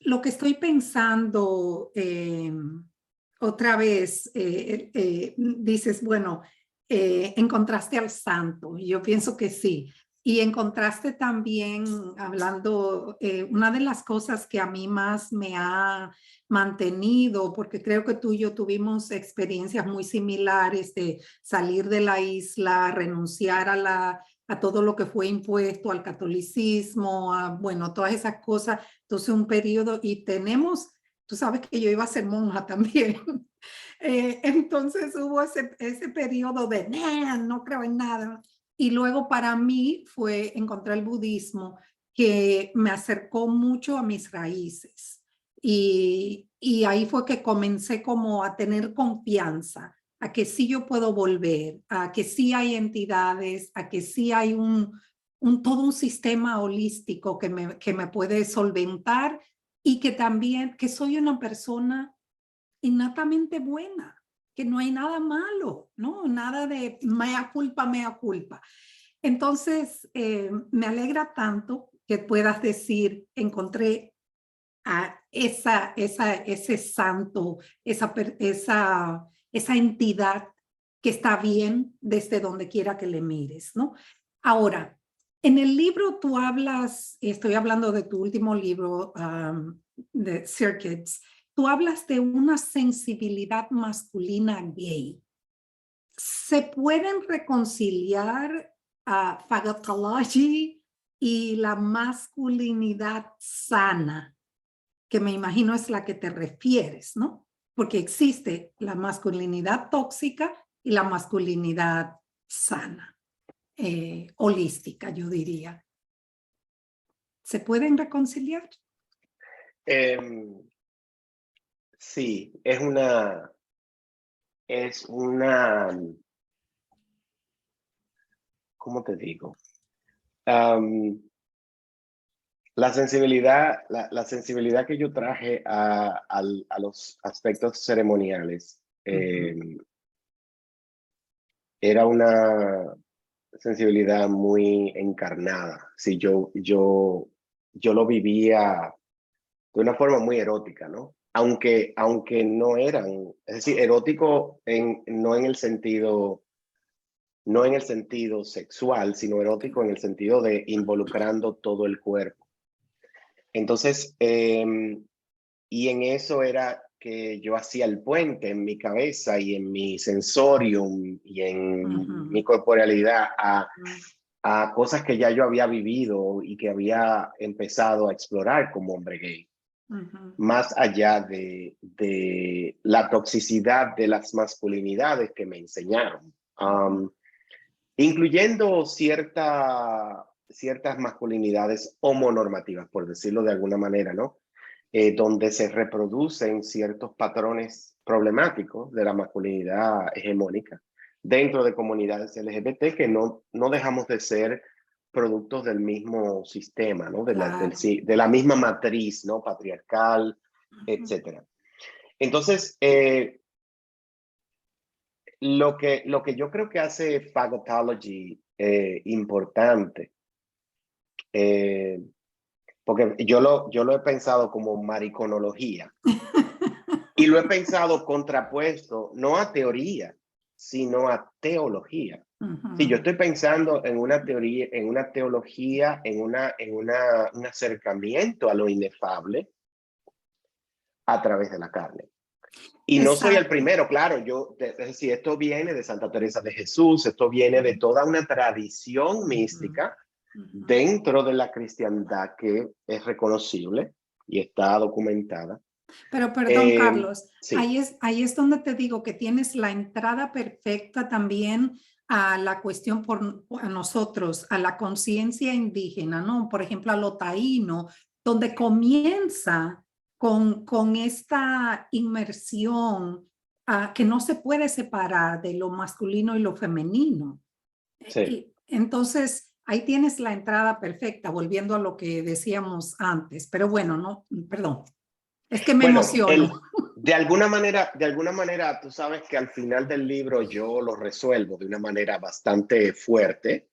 Speaker 1: Lo que estoy pensando otra vez, dices, bueno, encontraste al santo. Yo pienso que sí. Y encontraste también, hablando, una de las cosas que a mí más me ha mantenido, porque creo que tú y yo tuvimos experiencias muy similares de salir de la isla, renunciar a todo lo que fue impuesto, al catolicismo, a, bueno, todas esas cosas. Entonces un periodo, y tenemos, tú sabes que yo iba a ser monja también. Entonces hubo ese periodo de, no creo en nada. Y luego para mí fue encontrar el budismo que me acercó mucho a mis raíces. Y ahí fue que comencé como a tener confianza, a que sí yo puedo volver, a que sí hay entidades, a que sí hay todo un sistema holístico que me puede solventar y que también, que soy una persona innatamente buena, que no hay nada malo, ¿no? Nada de mea culpa, mea culpa. Entonces, me alegra tanto que puedas decir, encontré ese santo, esa entidad que está bien desde donde quiera que le mires, ¿no? Ahora, en el libro tú hablas, estoy hablando de tu último libro, de Circuits, tú hablas de una sensibilidad masculina gay. ¿Se pueden reconciliar phagocytology y la masculinidad sana, que me imagino es la que te refieres, ¿no? Porque existe la masculinidad tóxica y la masculinidad sana, holística, yo diría. ¿Se pueden reconciliar?
Speaker 2: Sí, es una, ¿cómo te digo? Am, la sensibilidad que yo traje a los aspectos ceremoniales era una sensibilidad muy encarnada. Sí, yo lo vivía de una forma muy erótica, ¿no? Aunque no eran, es decir, erótico no en el sentido sexual, sino erótico en el sentido de involucrando todo el cuerpo. Entonces, y en eso era que yo hacía el puente en mi cabeza y en mi sensorium y en mi corporalidad a cosas que ya yo había vivido y que había empezado a explorar como hombre gay. Más allá de la toxicidad de las masculinidades que me enseñaron. Incluyendo ciertas masculinidades homonormativas, por decirlo de alguna manera, ¿no? Donde se reproducen ciertos patrones problemáticos de la masculinidad hegemónica dentro de comunidades LGBT que no dejamos de ser productos del mismo sistema, ¿no?
Speaker 1: Claro.
Speaker 2: De la misma matriz, ¿no? Patriarcal, etcétera. Entonces, lo que yo creo que hace Phagocytology importante, porque yo lo he pensado como mariconología y lo he pensado contrapuesto no a teoría, sino a teología. Si yo estoy pensando en una teoría, en una teología, en un acercamiento a lo inefable a través de la carne. Y no soy el primero, claro, es decir, esto viene de Santa Teresa de Jesús, esto viene de toda una tradición mística dentro de la cristiandad que es reconocible y está documentada.
Speaker 1: Pero perdón, Carlos,
Speaker 2: Sí.
Speaker 1: ahí es donde te digo que tienes la entrada perfecta también a la cuestión a nosotros, a la conciencia indígena, ¿no? Por ejemplo, a lo taíno, donde comienza con esta inmersión que no se puede separar de lo masculino y lo femenino.
Speaker 2: Sí.
Speaker 1: Entonces, ahí tienes la entrada perfecta, volviendo a lo que decíamos antes. Pero bueno, no, perdón. Es que me
Speaker 2: Bueno,
Speaker 1: emociono.
Speaker 2: de alguna manera, tú sabes que al final del libro yo lo resuelvo de una manera bastante fuerte,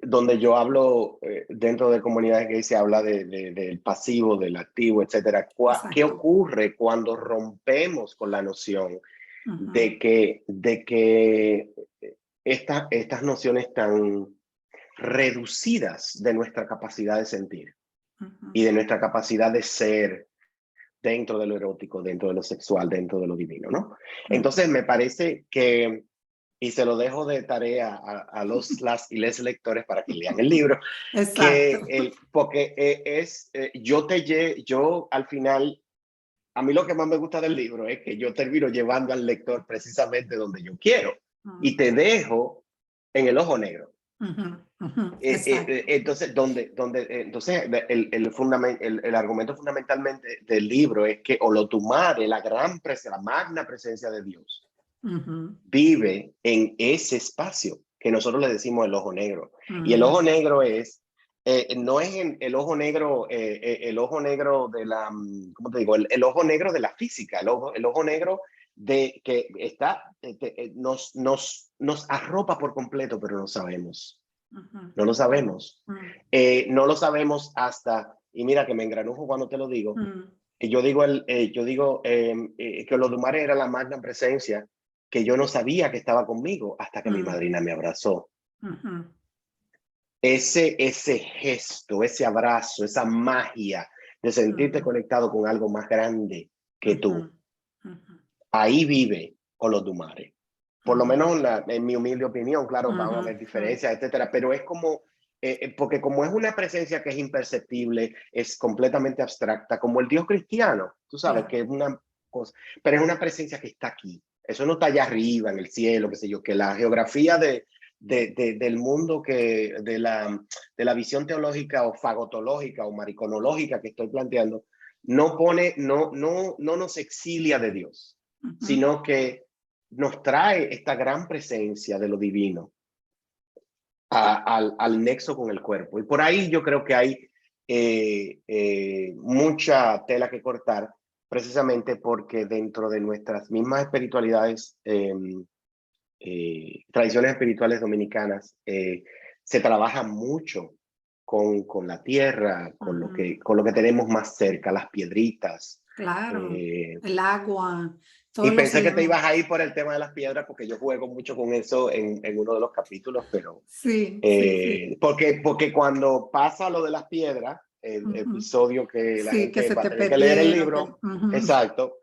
Speaker 2: donde yo hablo dentro de comunidades que se habla del pasivo, del activo, etcétera. ¿Qué
Speaker 1: Exacto.
Speaker 2: ocurre cuando rompemos con la noción de que estas nociones tan reducidas de nuestra capacidad de sentir y de nuestra capacidad de ser dentro de lo erótico, dentro de lo sexual, dentro de lo divino, ¿no? Entonces me parece que, y se lo dejo de tarea a las y les lectores para que lean el libro,
Speaker 1: Exacto.
Speaker 2: porque yo al final, a mí lo que más me gusta del libro es que yo termino llevando al lector precisamente donde yo quiero y te dejo en el ojo negro.
Speaker 1: Exacto.
Speaker 2: Entonces, el argumento fundamentalmente del libro es que Olotumare, la magna presencia de Dios, vive en ese espacio que nosotros le decimos el ojo negro. Y el ojo negro no es el ojo negro, el ojo negro de la, ¿cómo te digo? El ojo negro de la física, el ojo negro de que está, nos arropa por completo, pero no sabemos No lo sabemos.
Speaker 1: mm,
Speaker 2: No lo sabemos hasta, y mira que me engranujo cuando te lo digo,
Speaker 1: mm,
Speaker 2: yo digo que Olodumare era la magna presencia que yo no sabía que estaba conmigo hasta que mi
Speaker 1: mm,
Speaker 2: madrina me abrazó.
Speaker 1: ujú,
Speaker 2: Ese gesto, ese abrazo, esa magia de sentirte
Speaker 1: ujú,
Speaker 2: conectado con algo más grande que
Speaker 1: ujú,
Speaker 2: tú,
Speaker 1: ujú,
Speaker 2: ahí vive Olodumare. Por lo
Speaker 1: ujú,
Speaker 2: menos en mi humilde opinión, claro, van a
Speaker 1: ujú,
Speaker 2: haber
Speaker 1: ujú.
Speaker 2: diferencias, etcétera, pero es como, porque como es una presencia que es imperceptible, es completamente abstracta, como el Dios cristiano, tú sabes,
Speaker 1: Claro.
Speaker 2: que es una cosa, pero es una presencia que está aquí. Eso no está allá arriba, en el cielo, qué sé yo, que la geografía del mundo, de la visión teológica o fagotológica o mariconológica que estoy planteando, no nos exilia de Dios,
Speaker 1: Ujú,
Speaker 2: sino que nos trae esta gran presencia de lo divino al nexo con el cuerpo. Y por ahí yo creo que hay mucha tela que cortar, precisamente porque dentro de nuestras mismas espiritualidades, tradiciones espirituales dominicanas, se trabaja mucho con la tierra,
Speaker 1: ujú.
Speaker 2: con lo que tenemos más cerca, las piedritas.
Speaker 1: Claro,
Speaker 2: eh,
Speaker 1: el agua,
Speaker 2: y
Speaker 1: todos los
Speaker 2: pensé que te ibas
Speaker 1: elementos.
Speaker 2: a ir por el tema de las piedras, porque yo juego mucho con eso en uno de los capítulos, pero
Speaker 1: Sí, sí, sí.
Speaker 2: porque cuando pasa lo de las piedras, el
Speaker 1: Ujú.
Speaker 2: episodio que la
Speaker 1: Sí, que
Speaker 2: gente
Speaker 1: se
Speaker 2: va a
Speaker 1: te
Speaker 2: tener que leer el
Speaker 1: perdieron. Que...
Speaker 2: libro,
Speaker 1: ujú.
Speaker 2: exacto,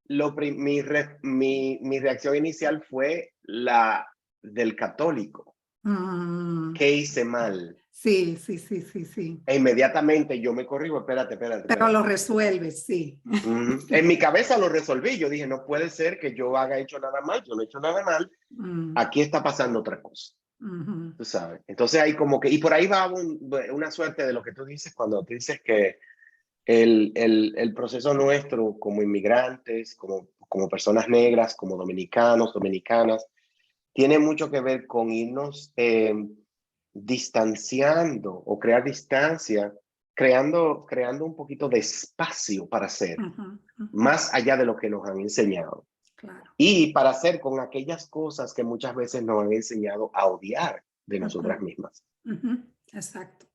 Speaker 2: mi reacción inicial fue la del católico.
Speaker 1: Mm,
Speaker 2: ¿Qué hice mal?
Speaker 1: sí, sí, sí, sí, sí.
Speaker 2: E inmediatamente yo me corrijo,
Speaker 1: Pero lo
Speaker 2: espérate.
Speaker 1: resuelves, sí.
Speaker 2: En mi cabeza lo resolví, yo dije, no puede ser que yo haya hecho nada mal, yo no he hecho nada mal,
Speaker 1: Mm,
Speaker 2: aquí está pasando otra cosa,
Speaker 1: ujú,
Speaker 2: tú sabes. Entonces hay como que, y por ahí va una suerte de lo que tú dices cuando tú dices que el proceso nuestro como inmigrantes, como personas negras, como dominicanos, dominicanas, tiene mucho que ver con irnos distanciando o crear distancia, creando un poquito de espacio para ser,
Speaker 1: ujú, ujú.
Speaker 2: más allá de lo que nos han enseñado.
Speaker 1: Claro.
Speaker 2: Y para hacer con aquellas cosas que muchas veces nos han enseñado a odiar de
Speaker 1: Ujú,
Speaker 2: nosotras mismas.
Speaker 1: ujú. Exacto.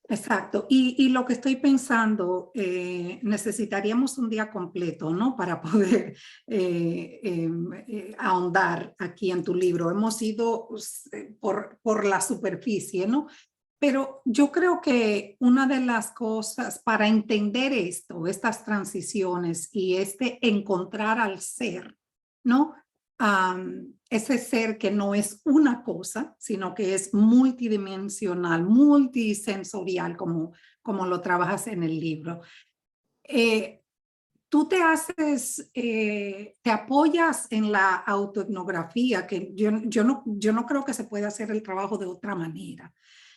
Speaker 1: Exacto. Y lo que estoy pensando, necesitaríamos un día completo, ¿no? Para poder ahondar aquí en tu libro. Hemos ido por la superficie, ¿no? Pero yo creo que una de las cosas para entender esto, estas transiciones y este encontrar al ser, ¿no? Ese ser que no es una cosa, sino que es multidimensional, multisensorial, como lo trabajas en el libro. Eh, Tú te apoyas en la autoetnografía, que yo no creo que se pueda hacer el trabajo de otra manera,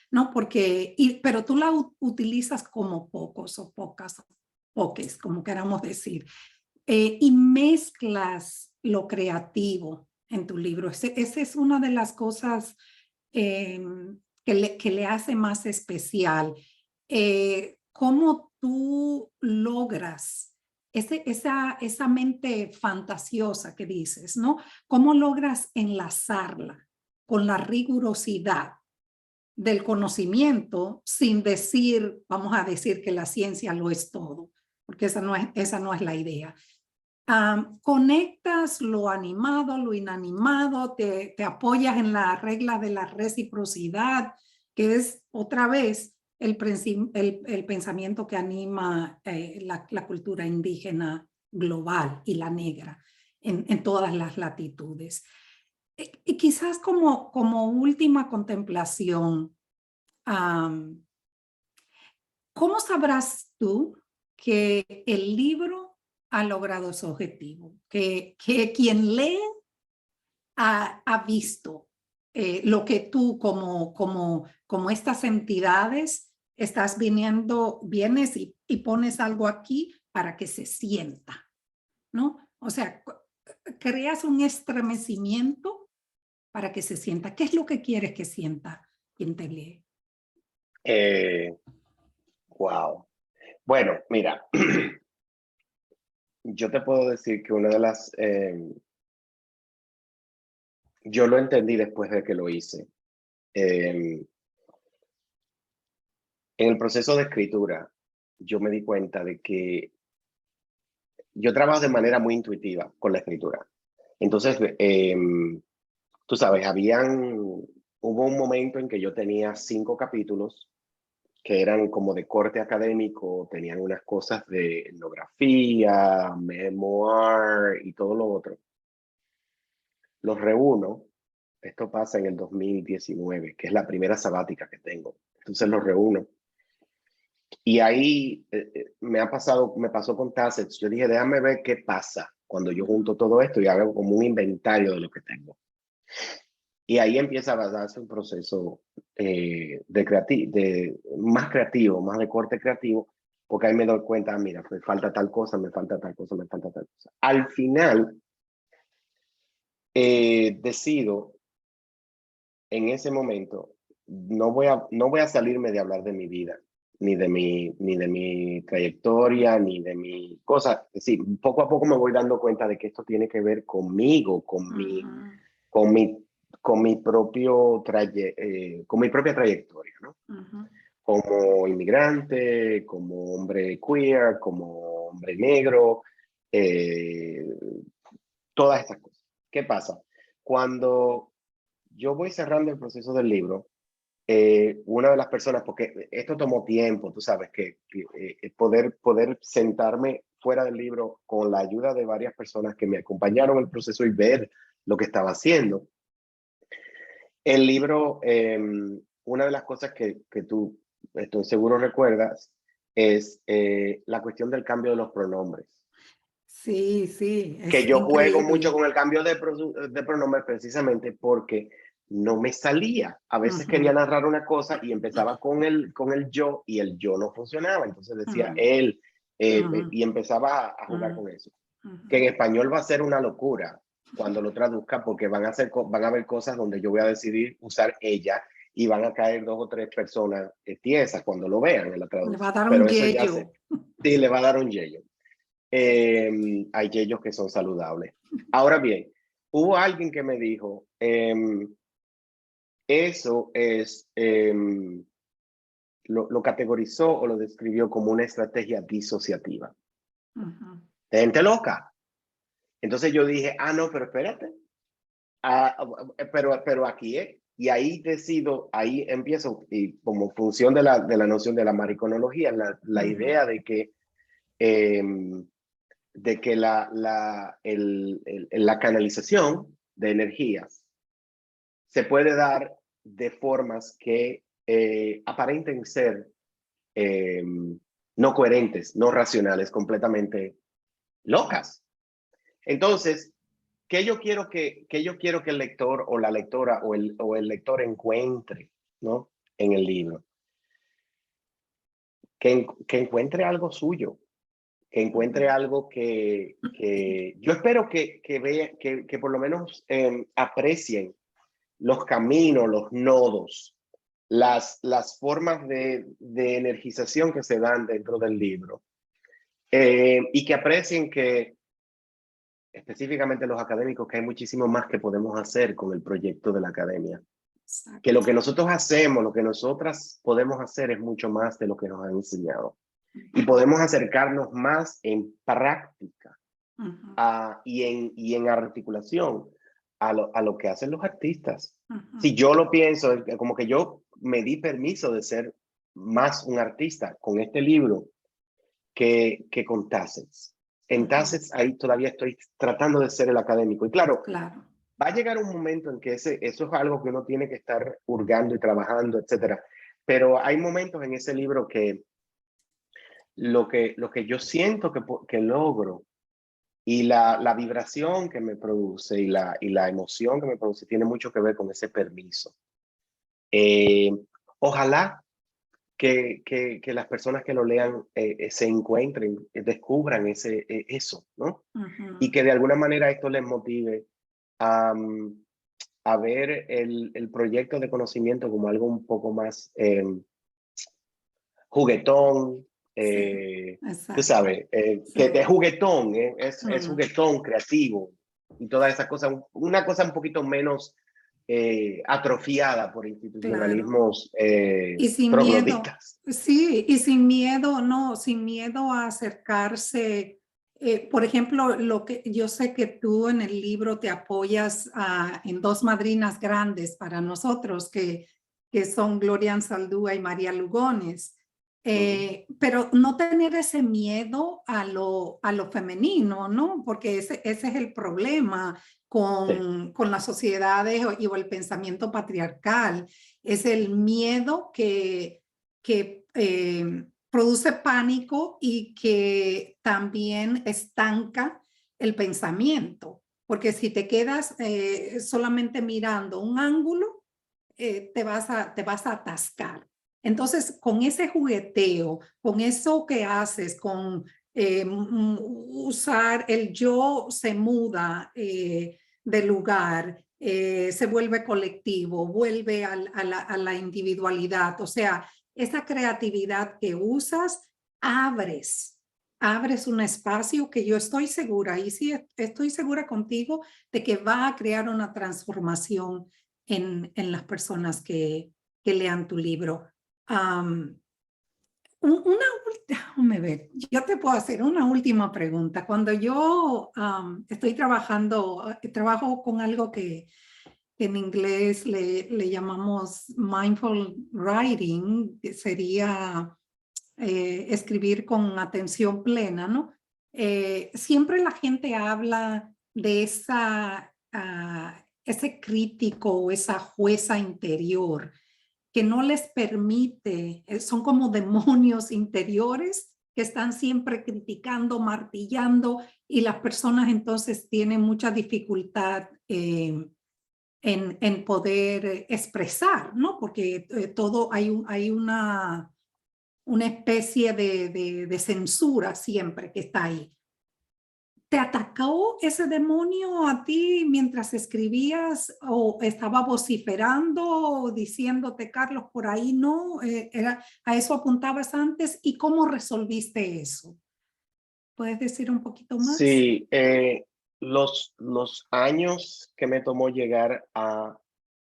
Speaker 1: ¿no? Porque, pero tú la utilizas como pocos o pocas, poques, como queramos decir, y mezclas lo creativo en tu libro. Esa es una de las cosas eh, que le hace más especial. ¿Cómo tú logras esa mente fantasiosa que dices, ¿no? ¿Cómo logras enlazarla con la rigurosidad del conocimiento sin decir, vamos a decir que la ciencia lo es todo, porque esa no es la idea? Conectas lo animado, lo inanimado, te apoyas en la regla de la reciprocidad, que es otra vez el pensamiento que anima la cultura indígena global y la negra en todas las latitudes. Y quizás como última contemplación, um, ¿cómo sabrás tú que el libro ha logrado su objetivo? Que quien lee ha visto lo que tú como estas entidades estás vienes y pones algo aquí para que se sienta, ¿no? O sea, creas un estremecimiento para que se sienta. ¿Qué es lo que quieres que sienta quien te lee?
Speaker 2: Wow. Bueno, mira, yo te puedo decir que una de yo lo entendí después de que lo hice. En el proceso de escritura, yo me di cuenta de que yo trabajo de manera muy intuitiva con la escritura. Entonces, tú sabes, hubo un momento en que yo tenía 5 capítulos que eran como de corte académico, tenían unas cosas de etnografía, memoir y todo lo otro. Los reúno, esto pasa en el 2019, que es la primera sabática que tengo. Entonces los reúno. Y ahí me pasó con Tassets. Yo dije, déjame ver qué pasa cuando yo junto todo esto y hago como un inventario de lo que tengo. Y ahí empieza a darse un proceso más creativo, más de corte creativo, porque ahí me doy cuenta, mira, me falta tal cosa, me falta tal cosa, me falta tal cosa. Al final, decido en ese momento, no voy a salirme de hablar de mi vida, ni de mi trayectoria, ni de mi cosa. Es decir, poco a poco me voy dando cuenta de que esto tiene que ver conmigo, con mi con mi propia trayectoria, ¿no? Como inmigrante, como hombre queer, como hombre negro, todas estas cosas. ¿Qué pasa? Cuando yo voy cerrando el proceso del libro, una de las personas, porque esto tomó tiempo, tú sabes, que poder sentarme fuera del libro con la ayuda de varias personas que me acompañaron en el proceso y ver lo que estaba haciendo. El libro, una de las cosas que tú, estoy seguro recuerdas, es la cuestión del cambio de los pronombres.
Speaker 1: Sí, sí,
Speaker 2: Que
Speaker 1: es
Speaker 2: yo juego mucho
Speaker 1: increíble.
Speaker 2: con el cambio de pronombres precisamente porque no me salía. A veces quería narrar una cosa y empezaba con el yo y el yo no funcionaba. Entonces decía él y empezaba a jugar con eso. Que en español va a ser una locura cuando lo traduzca porque van a haber cosas donde yo voy a decidir usar ella y van a caer 2 o 3 personas tiesas cuando lo vean en la
Speaker 1: Le va a
Speaker 2: traducción.
Speaker 1: dar un
Speaker 2: Pero eso ya
Speaker 1: yello.
Speaker 2: sí le va a dar un yello. Hay yeyos que son saludables. Ahora bien, hubo alguien que me dijo, eso es, lo categorizó o lo describió como una estrategia disociativa. Gente loca. Entonces yo dije, no, pero espérate. Pero aquí es. Y ahí decido, ahí empiezo, y como función de la noción de la mariconología, la idea de que la canalización de energías se puede dar de formas que aparenten ser no coherentes, no racionales, completamente locas. Entonces, ¿qué yo quiero que el lector o la lectora o el lector encuentre, ¿no? En el libro? Que encuentre algo suyo, que encuentre algo que yo espero que vea, que por lo menos aprecien los caminos, los nodos, las formas de energización que se dan dentro del libro. Y que aprecien que, específicamente los académicos, que hay muchísimo más que podemos hacer con el proyecto de la academia. Exacto. Que lo que nosotros hacemos, lo que nosotras podemos hacer es mucho más de lo que nos han enseñado. Y podemos acercarnos más en práctica y en articulación a lo que hacen los artistas. Si yo lo pienso, como que yo me di permiso de ser más un artista con este libro que con Tassets. En Tassets ahí todavía estoy tratando de ser el académico. Y claro, va a llegar un momento en que eso es algo que uno tiene que estar hurgando y trabajando, etcétera. Pero hay momentos en ese libro que lo que yo siento que logro y la vibración que me produce y la emoción que me produce tiene mucho que ver con ese permiso. Ojalá que las personas que lo lean se encuentren, descubran eso, ¿no? Y que de alguna manera esto les motive a ver el proyecto de conocimiento como algo un poco más juguetón, tú sabes, que es juguetón, es juguetón, creativo y todas esas cosas, una cosa un poquito menos atrofiada por
Speaker 1: claro.
Speaker 2: institucionalismos
Speaker 1: Y sin miedo,
Speaker 2: trogloditas.
Speaker 1: sí, y sin miedo, no, sin miedo a acercarse. Por ejemplo, lo que yo sé que tú en el libro te apoyas en dos madrinas grandes para nosotros, que son Gloria Ansaldúa y María Lugones.
Speaker 2: Ujú.
Speaker 1: Pero no tener ese miedo a lo femenino, ¿no? Porque ese es el problema
Speaker 2: Sí,
Speaker 1: con las sociedades o el pensamiento patriarcal. Es el miedo que produce pánico y que también estanca el pensamiento. Porque si te quedas solamente mirando un ángulo, te vas a atascar. Entonces, con ese jugueteo, con eso que haces, con usar el yo se muda de lugar, se vuelve colectivo, vuelve a la individualidad. O sea, esa creatividad que usas, abres un espacio que yo estoy segura, y sí estoy segura contigo, de que va a crear una transformación en las personas que lean tu libro. Um, déjame ver, yo te puedo hacer una última pregunta. Cuando yo estoy trabajo con algo que en inglés le llamamos mindful writing, que sería escribir con atención plena, ¿no? Siempre la gente habla de ese crítico o esa jueza interior que no les permite, son como demonios interiores que están siempre criticando, martillando, y las personas entonces tienen mucha dificultad en poder expresar, ¿no? Porque todo hay una especie de censura siempre que está ahí. ¿Te atacó ese demonio a ti mientras escribías o estaba vociferando o diciéndote, Carlos, por ahí no? ¿A eso apuntabas antes? ¿Y cómo resolviste eso? ¿Puedes decir un poquito más?
Speaker 2: sí, los años que me tomó llegar a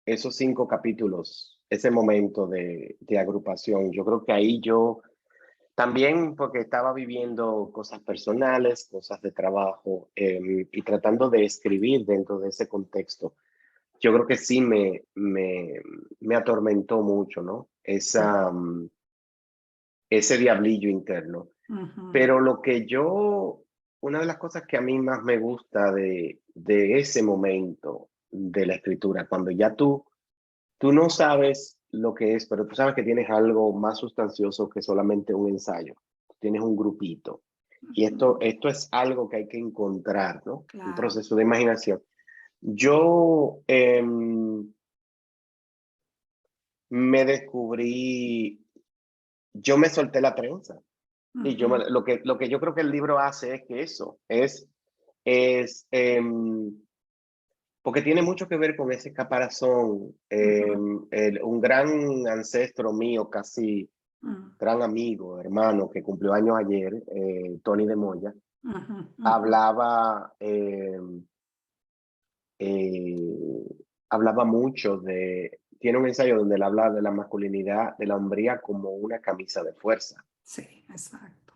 Speaker 2: esos 5 capítulos, ese momento de agrupación, yo creo que ahí yo también, porque estaba viviendo cosas personales, cosas de trabajo, y tratando de escribir dentro de ese contexto, yo creo que sí me atormentó mucho, ¿no? Ese diablillo interno.
Speaker 1: Ujú,
Speaker 2: Pero una de las cosas que a mí más me gusta de ese momento de la escritura, cuando ya tú no sabes lo que es, pero tú sabes que tienes algo más sustancioso que solamente un ensayo. Tienes un grupito. Y
Speaker 1: ujú,
Speaker 2: esto es algo que hay que encontrar, ¿no? Un
Speaker 1: claro.
Speaker 2: proceso de imaginación. Yo me descubrí, yo me solté la trenza. Y
Speaker 1: Ujú,
Speaker 2: lo que yo creo que el libro hace es que eso, es porque tiene mucho que ver con ese caparazón.
Speaker 1: ujú,
Speaker 2: Un gran ancestro mío, casi
Speaker 1: ujú,
Speaker 2: gran amigo, hermano, que cumplió años ayer, Tony de Moya,
Speaker 1: ujú, ujú,
Speaker 2: hablaba, eh, hablaba mucho tiene un ensayo donde él habla de la masculinidad, de la hombría como una camisa de fuerza.
Speaker 1: sí, exacto.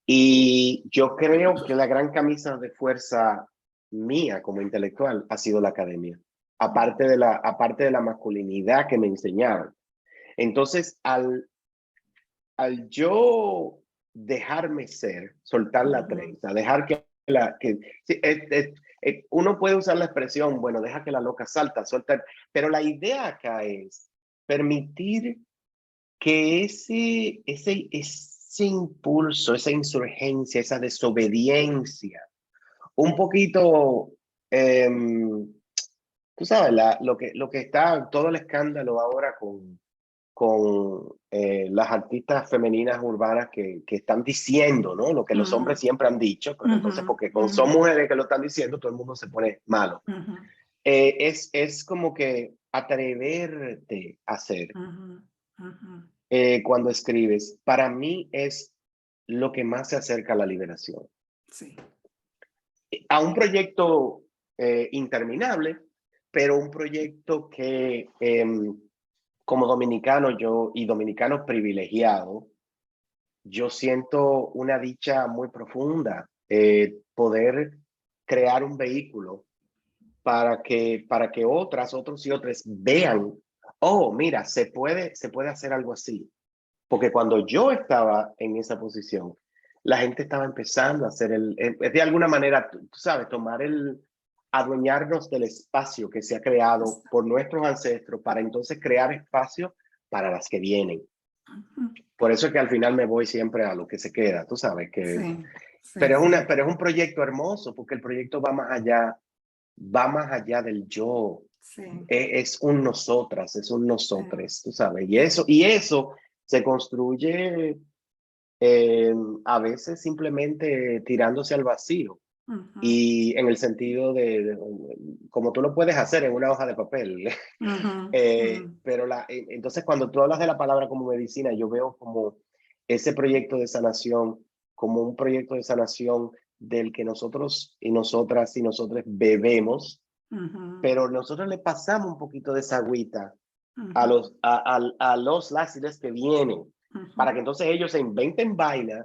Speaker 2: Y yo creo que la gran camisa de fuerza mía como intelectual ha sido la academia, aparte de la masculinidad que me enseñaron. Entonces, al yo dejarme ser, soltar la
Speaker 1: Ujú,
Speaker 2: trenza, dejar sí, uno puede usar la expresión, bueno, deja que la loca salta, suelta, pero la idea acá es permitir que ese impulso, esa insurgencia, esa desobediencia, un poquito, tú sabes, lo que está, todo el escándalo ahora con las artistas femeninas urbanas que están diciendo, ¿no? Lo que los hombres siempre han dicho, pero
Speaker 1: ujú,
Speaker 2: entonces porque
Speaker 1: ujú,
Speaker 2: son mujeres que lo están diciendo, todo el mundo se pone malo.
Speaker 1: ujú,
Speaker 2: Es como que atreverte a hacer
Speaker 1: ujú, ujú.
Speaker 2: cuando escribes, para mí es lo que más se acerca a la liberación.
Speaker 1: Sí.
Speaker 2: A un proyecto interminable, pero un proyecto que como dominicano dominicano privilegiado, yo siento una dicha muy profunda, poder crear un vehículo para que otros y otras vean, oh, mira, se puede hacer algo así. Porque cuando yo estaba en esa posición, la gente estaba empezando a hacer de alguna manera, tú sabes, adueñarnos del espacio que se ha creado por nuestros ancestros para entonces crear espacio para las que vienen. Por eso es que al final me voy siempre a lo que se queda, tú sabes que...
Speaker 1: Sí, sí,
Speaker 2: Pero
Speaker 1: sí.
Speaker 2: pero es un proyecto hermoso porque el proyecto va más allá del yo.
Speaker 1: Sí,
Speaker 2: Es un nosotras, es un nosotres, tú sabes.
Speaker 1: sí.
Speaker 2: Y eso se construye a veces simplemente tirándose al vacío.
Speaker 1: Ujú,
Speaker 2: Y en el sentido como tú lo puedes hacer en una hoja de papel.
Speaker 1: ujú, ujú,
Speaker 2: Pero entonces cuando tú hablas de la palabra como medicina, yo veo como ese proyecto de sanación, como un proyecto de sanación del que nosotros y nosotras y nosotros bebemos,
Speaker 1: ujú,
Speaker 2: pero nosotros le pasamos un poquito de esa agüita
Speaker 1: ujú,
Speaker 2: a los lácidos que vienen,
Speaker 1: ujú,
Speaker 2: para que entonces ellos se inventen vainas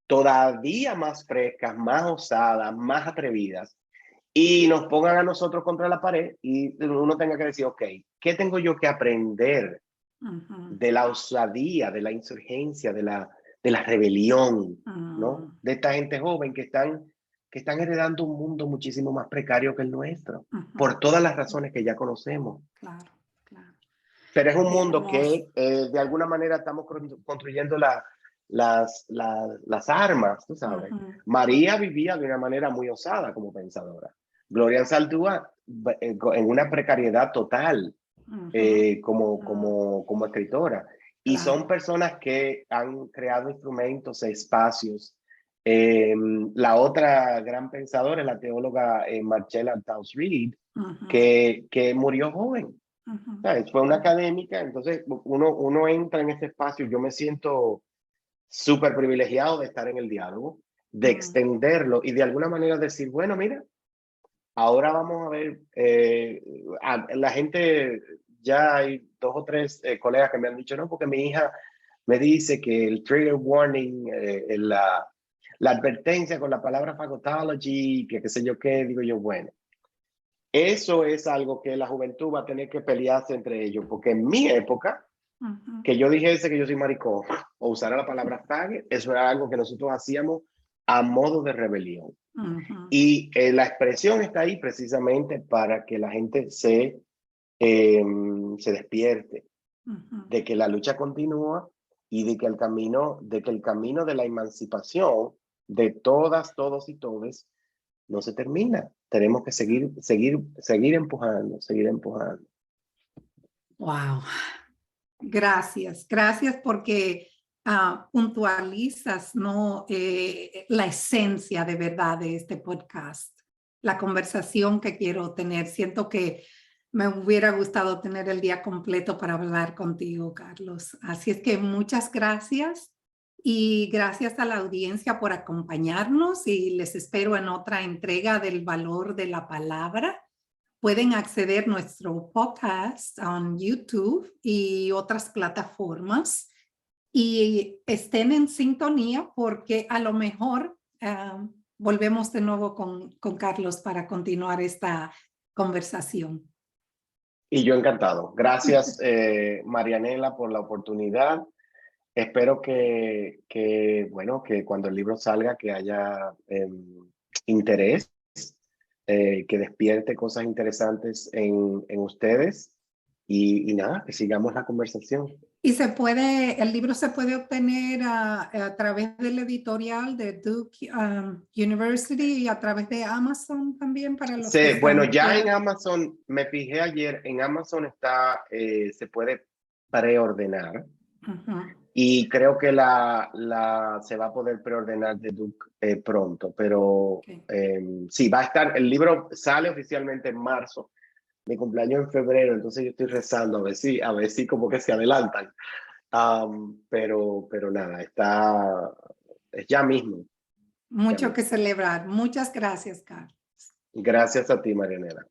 Speaker 2: todavía más frescas, más osadas, más atrevidas, y nos pongan a nosotros contra la pared y uno tenga que decir, ok, ¿qué tengo yo que aprender
Speaker 1: ujú,
Speaker 2: de la osadía, de la insurgencia, de la rebelión, ¿no?
Speaker 1: ujú,
Speaker 2: De esta gente joven que están heredando un mundo muchísimo más precario que el nuestro,
Speaker 1: ujú.
Speaker 2: por todas las razones que ya conocemos.
Speaker 1: Claro, claro.
Speaker 2: Pero es un
Speaker 1: Qué
Speaker 2: mundo
Speaker 1: hermoso.
Speaker 2: que de alguna manera estamos construyendo las armas, tú sabes.
Speaker 1: Ujú,
Speaker 2: María vivía de una manera muy osada como pensadora. Gloria Saldúa en una precariedad total
Speaker 1: ujú, ujú.
Speaker 2: como escritora. Y son
Speaker 1: Claro.
Speaker 2: personas que han creado instrumentos, espacios. La otra gran pensadora es la teóloga Marcella Taus Reid,
Speaker 1: Ujú,
Speaker 2: que murió joven.
Speaker 1: ujú,
Speaker 2: ¿Sabes? Fue una
Speaker 1: ujú,
Speaker 2: académica, entonces uno entra en este espacio, yo me siento súper privilegiado de estar en el diálogo, de
Speaker 1: ujú,
Speaker 2: extenderlo y de alguna manera decir, bueno, mira, ahora vamos a ver, la gente, ya hay dos o tres colegas que me han dicho, no, porque mi hija me dice que el trigger warning, la advertencia con la palabra phagocytology, que qué sé yo qué, digo yo, bueno. Eso es algo que la juventud va a tener que pelearse entre ellos, porque en mi época,
Speaker 1: ujú,
Speaker 2: que yo dijese que yo soy maricón o usara la palabra faggot, eso era algo que nosotros hacíamos a modo de rebelión.
Speaker 1: ujú,
Speaker 2: Y la expresión está ahí precisamente para que la gente se despierte,
Speaker 1: ujú.
Speaker 2: de que la lucha continúa y de que el camino de la emancipación de todas, todos y todes no se termina. Tenemos que seguir empujando, seguir empujando.
Speaker 1: Wow. Gracias, gracias porque puntualizas, ¿no? La esencia de verdad de este podcast, la conversación que quiero tener. Siento que me hubiera gustado tener el día completo para hablar contigo, Carlos. Así es que muchas gracias y gracias a la audiencia por acompañarnos y les espero en otra entrega del valor de la palabra. Pueden acceder a nuestro podcast en YouTube y otras plataformas y estén en sintonía porque a lo mejor volvemos de nuevo con Carlos para continuar esta conversación.
Speaker 2: Y yo encantado. Gracias, Marianela, por la oportunidad. Espero bueno, que cuando el libro salga, que haya interés, que despierte cosas interesantes en ustedes y nada, que sigamos la conversación.
Speaker 1: Y el libro se puede obtener a través del editorial de Duke University y a través de Amazon también para los que
Speaker 2: Sí, bueno,
Speaker 1: están
Speaker 2: ya en
Speaker 1: fuera.
Speaker 2: Amazon, me fijé ayer, en Amazon se puede preordenar.
Speaker 1: Ujú.
Speaker 2: Y creo que se va a poder preordenar de Duke pronto, pero
Speaker 1: Okay.
Speaker 2: sí, va a estar, el libro sale oficialmente en marzo, mi cumpleaños en febrero, entonces yo estoy rezando a ver si como que se adelantan. Pero nada, es ya mismo, ya
Speaker 1: Mucho que
Speaker 2: mismo.
Speaker 1: celebrar. Muchas gracias, Carlos.
Speaker 2: Gracias a ti, Marianela.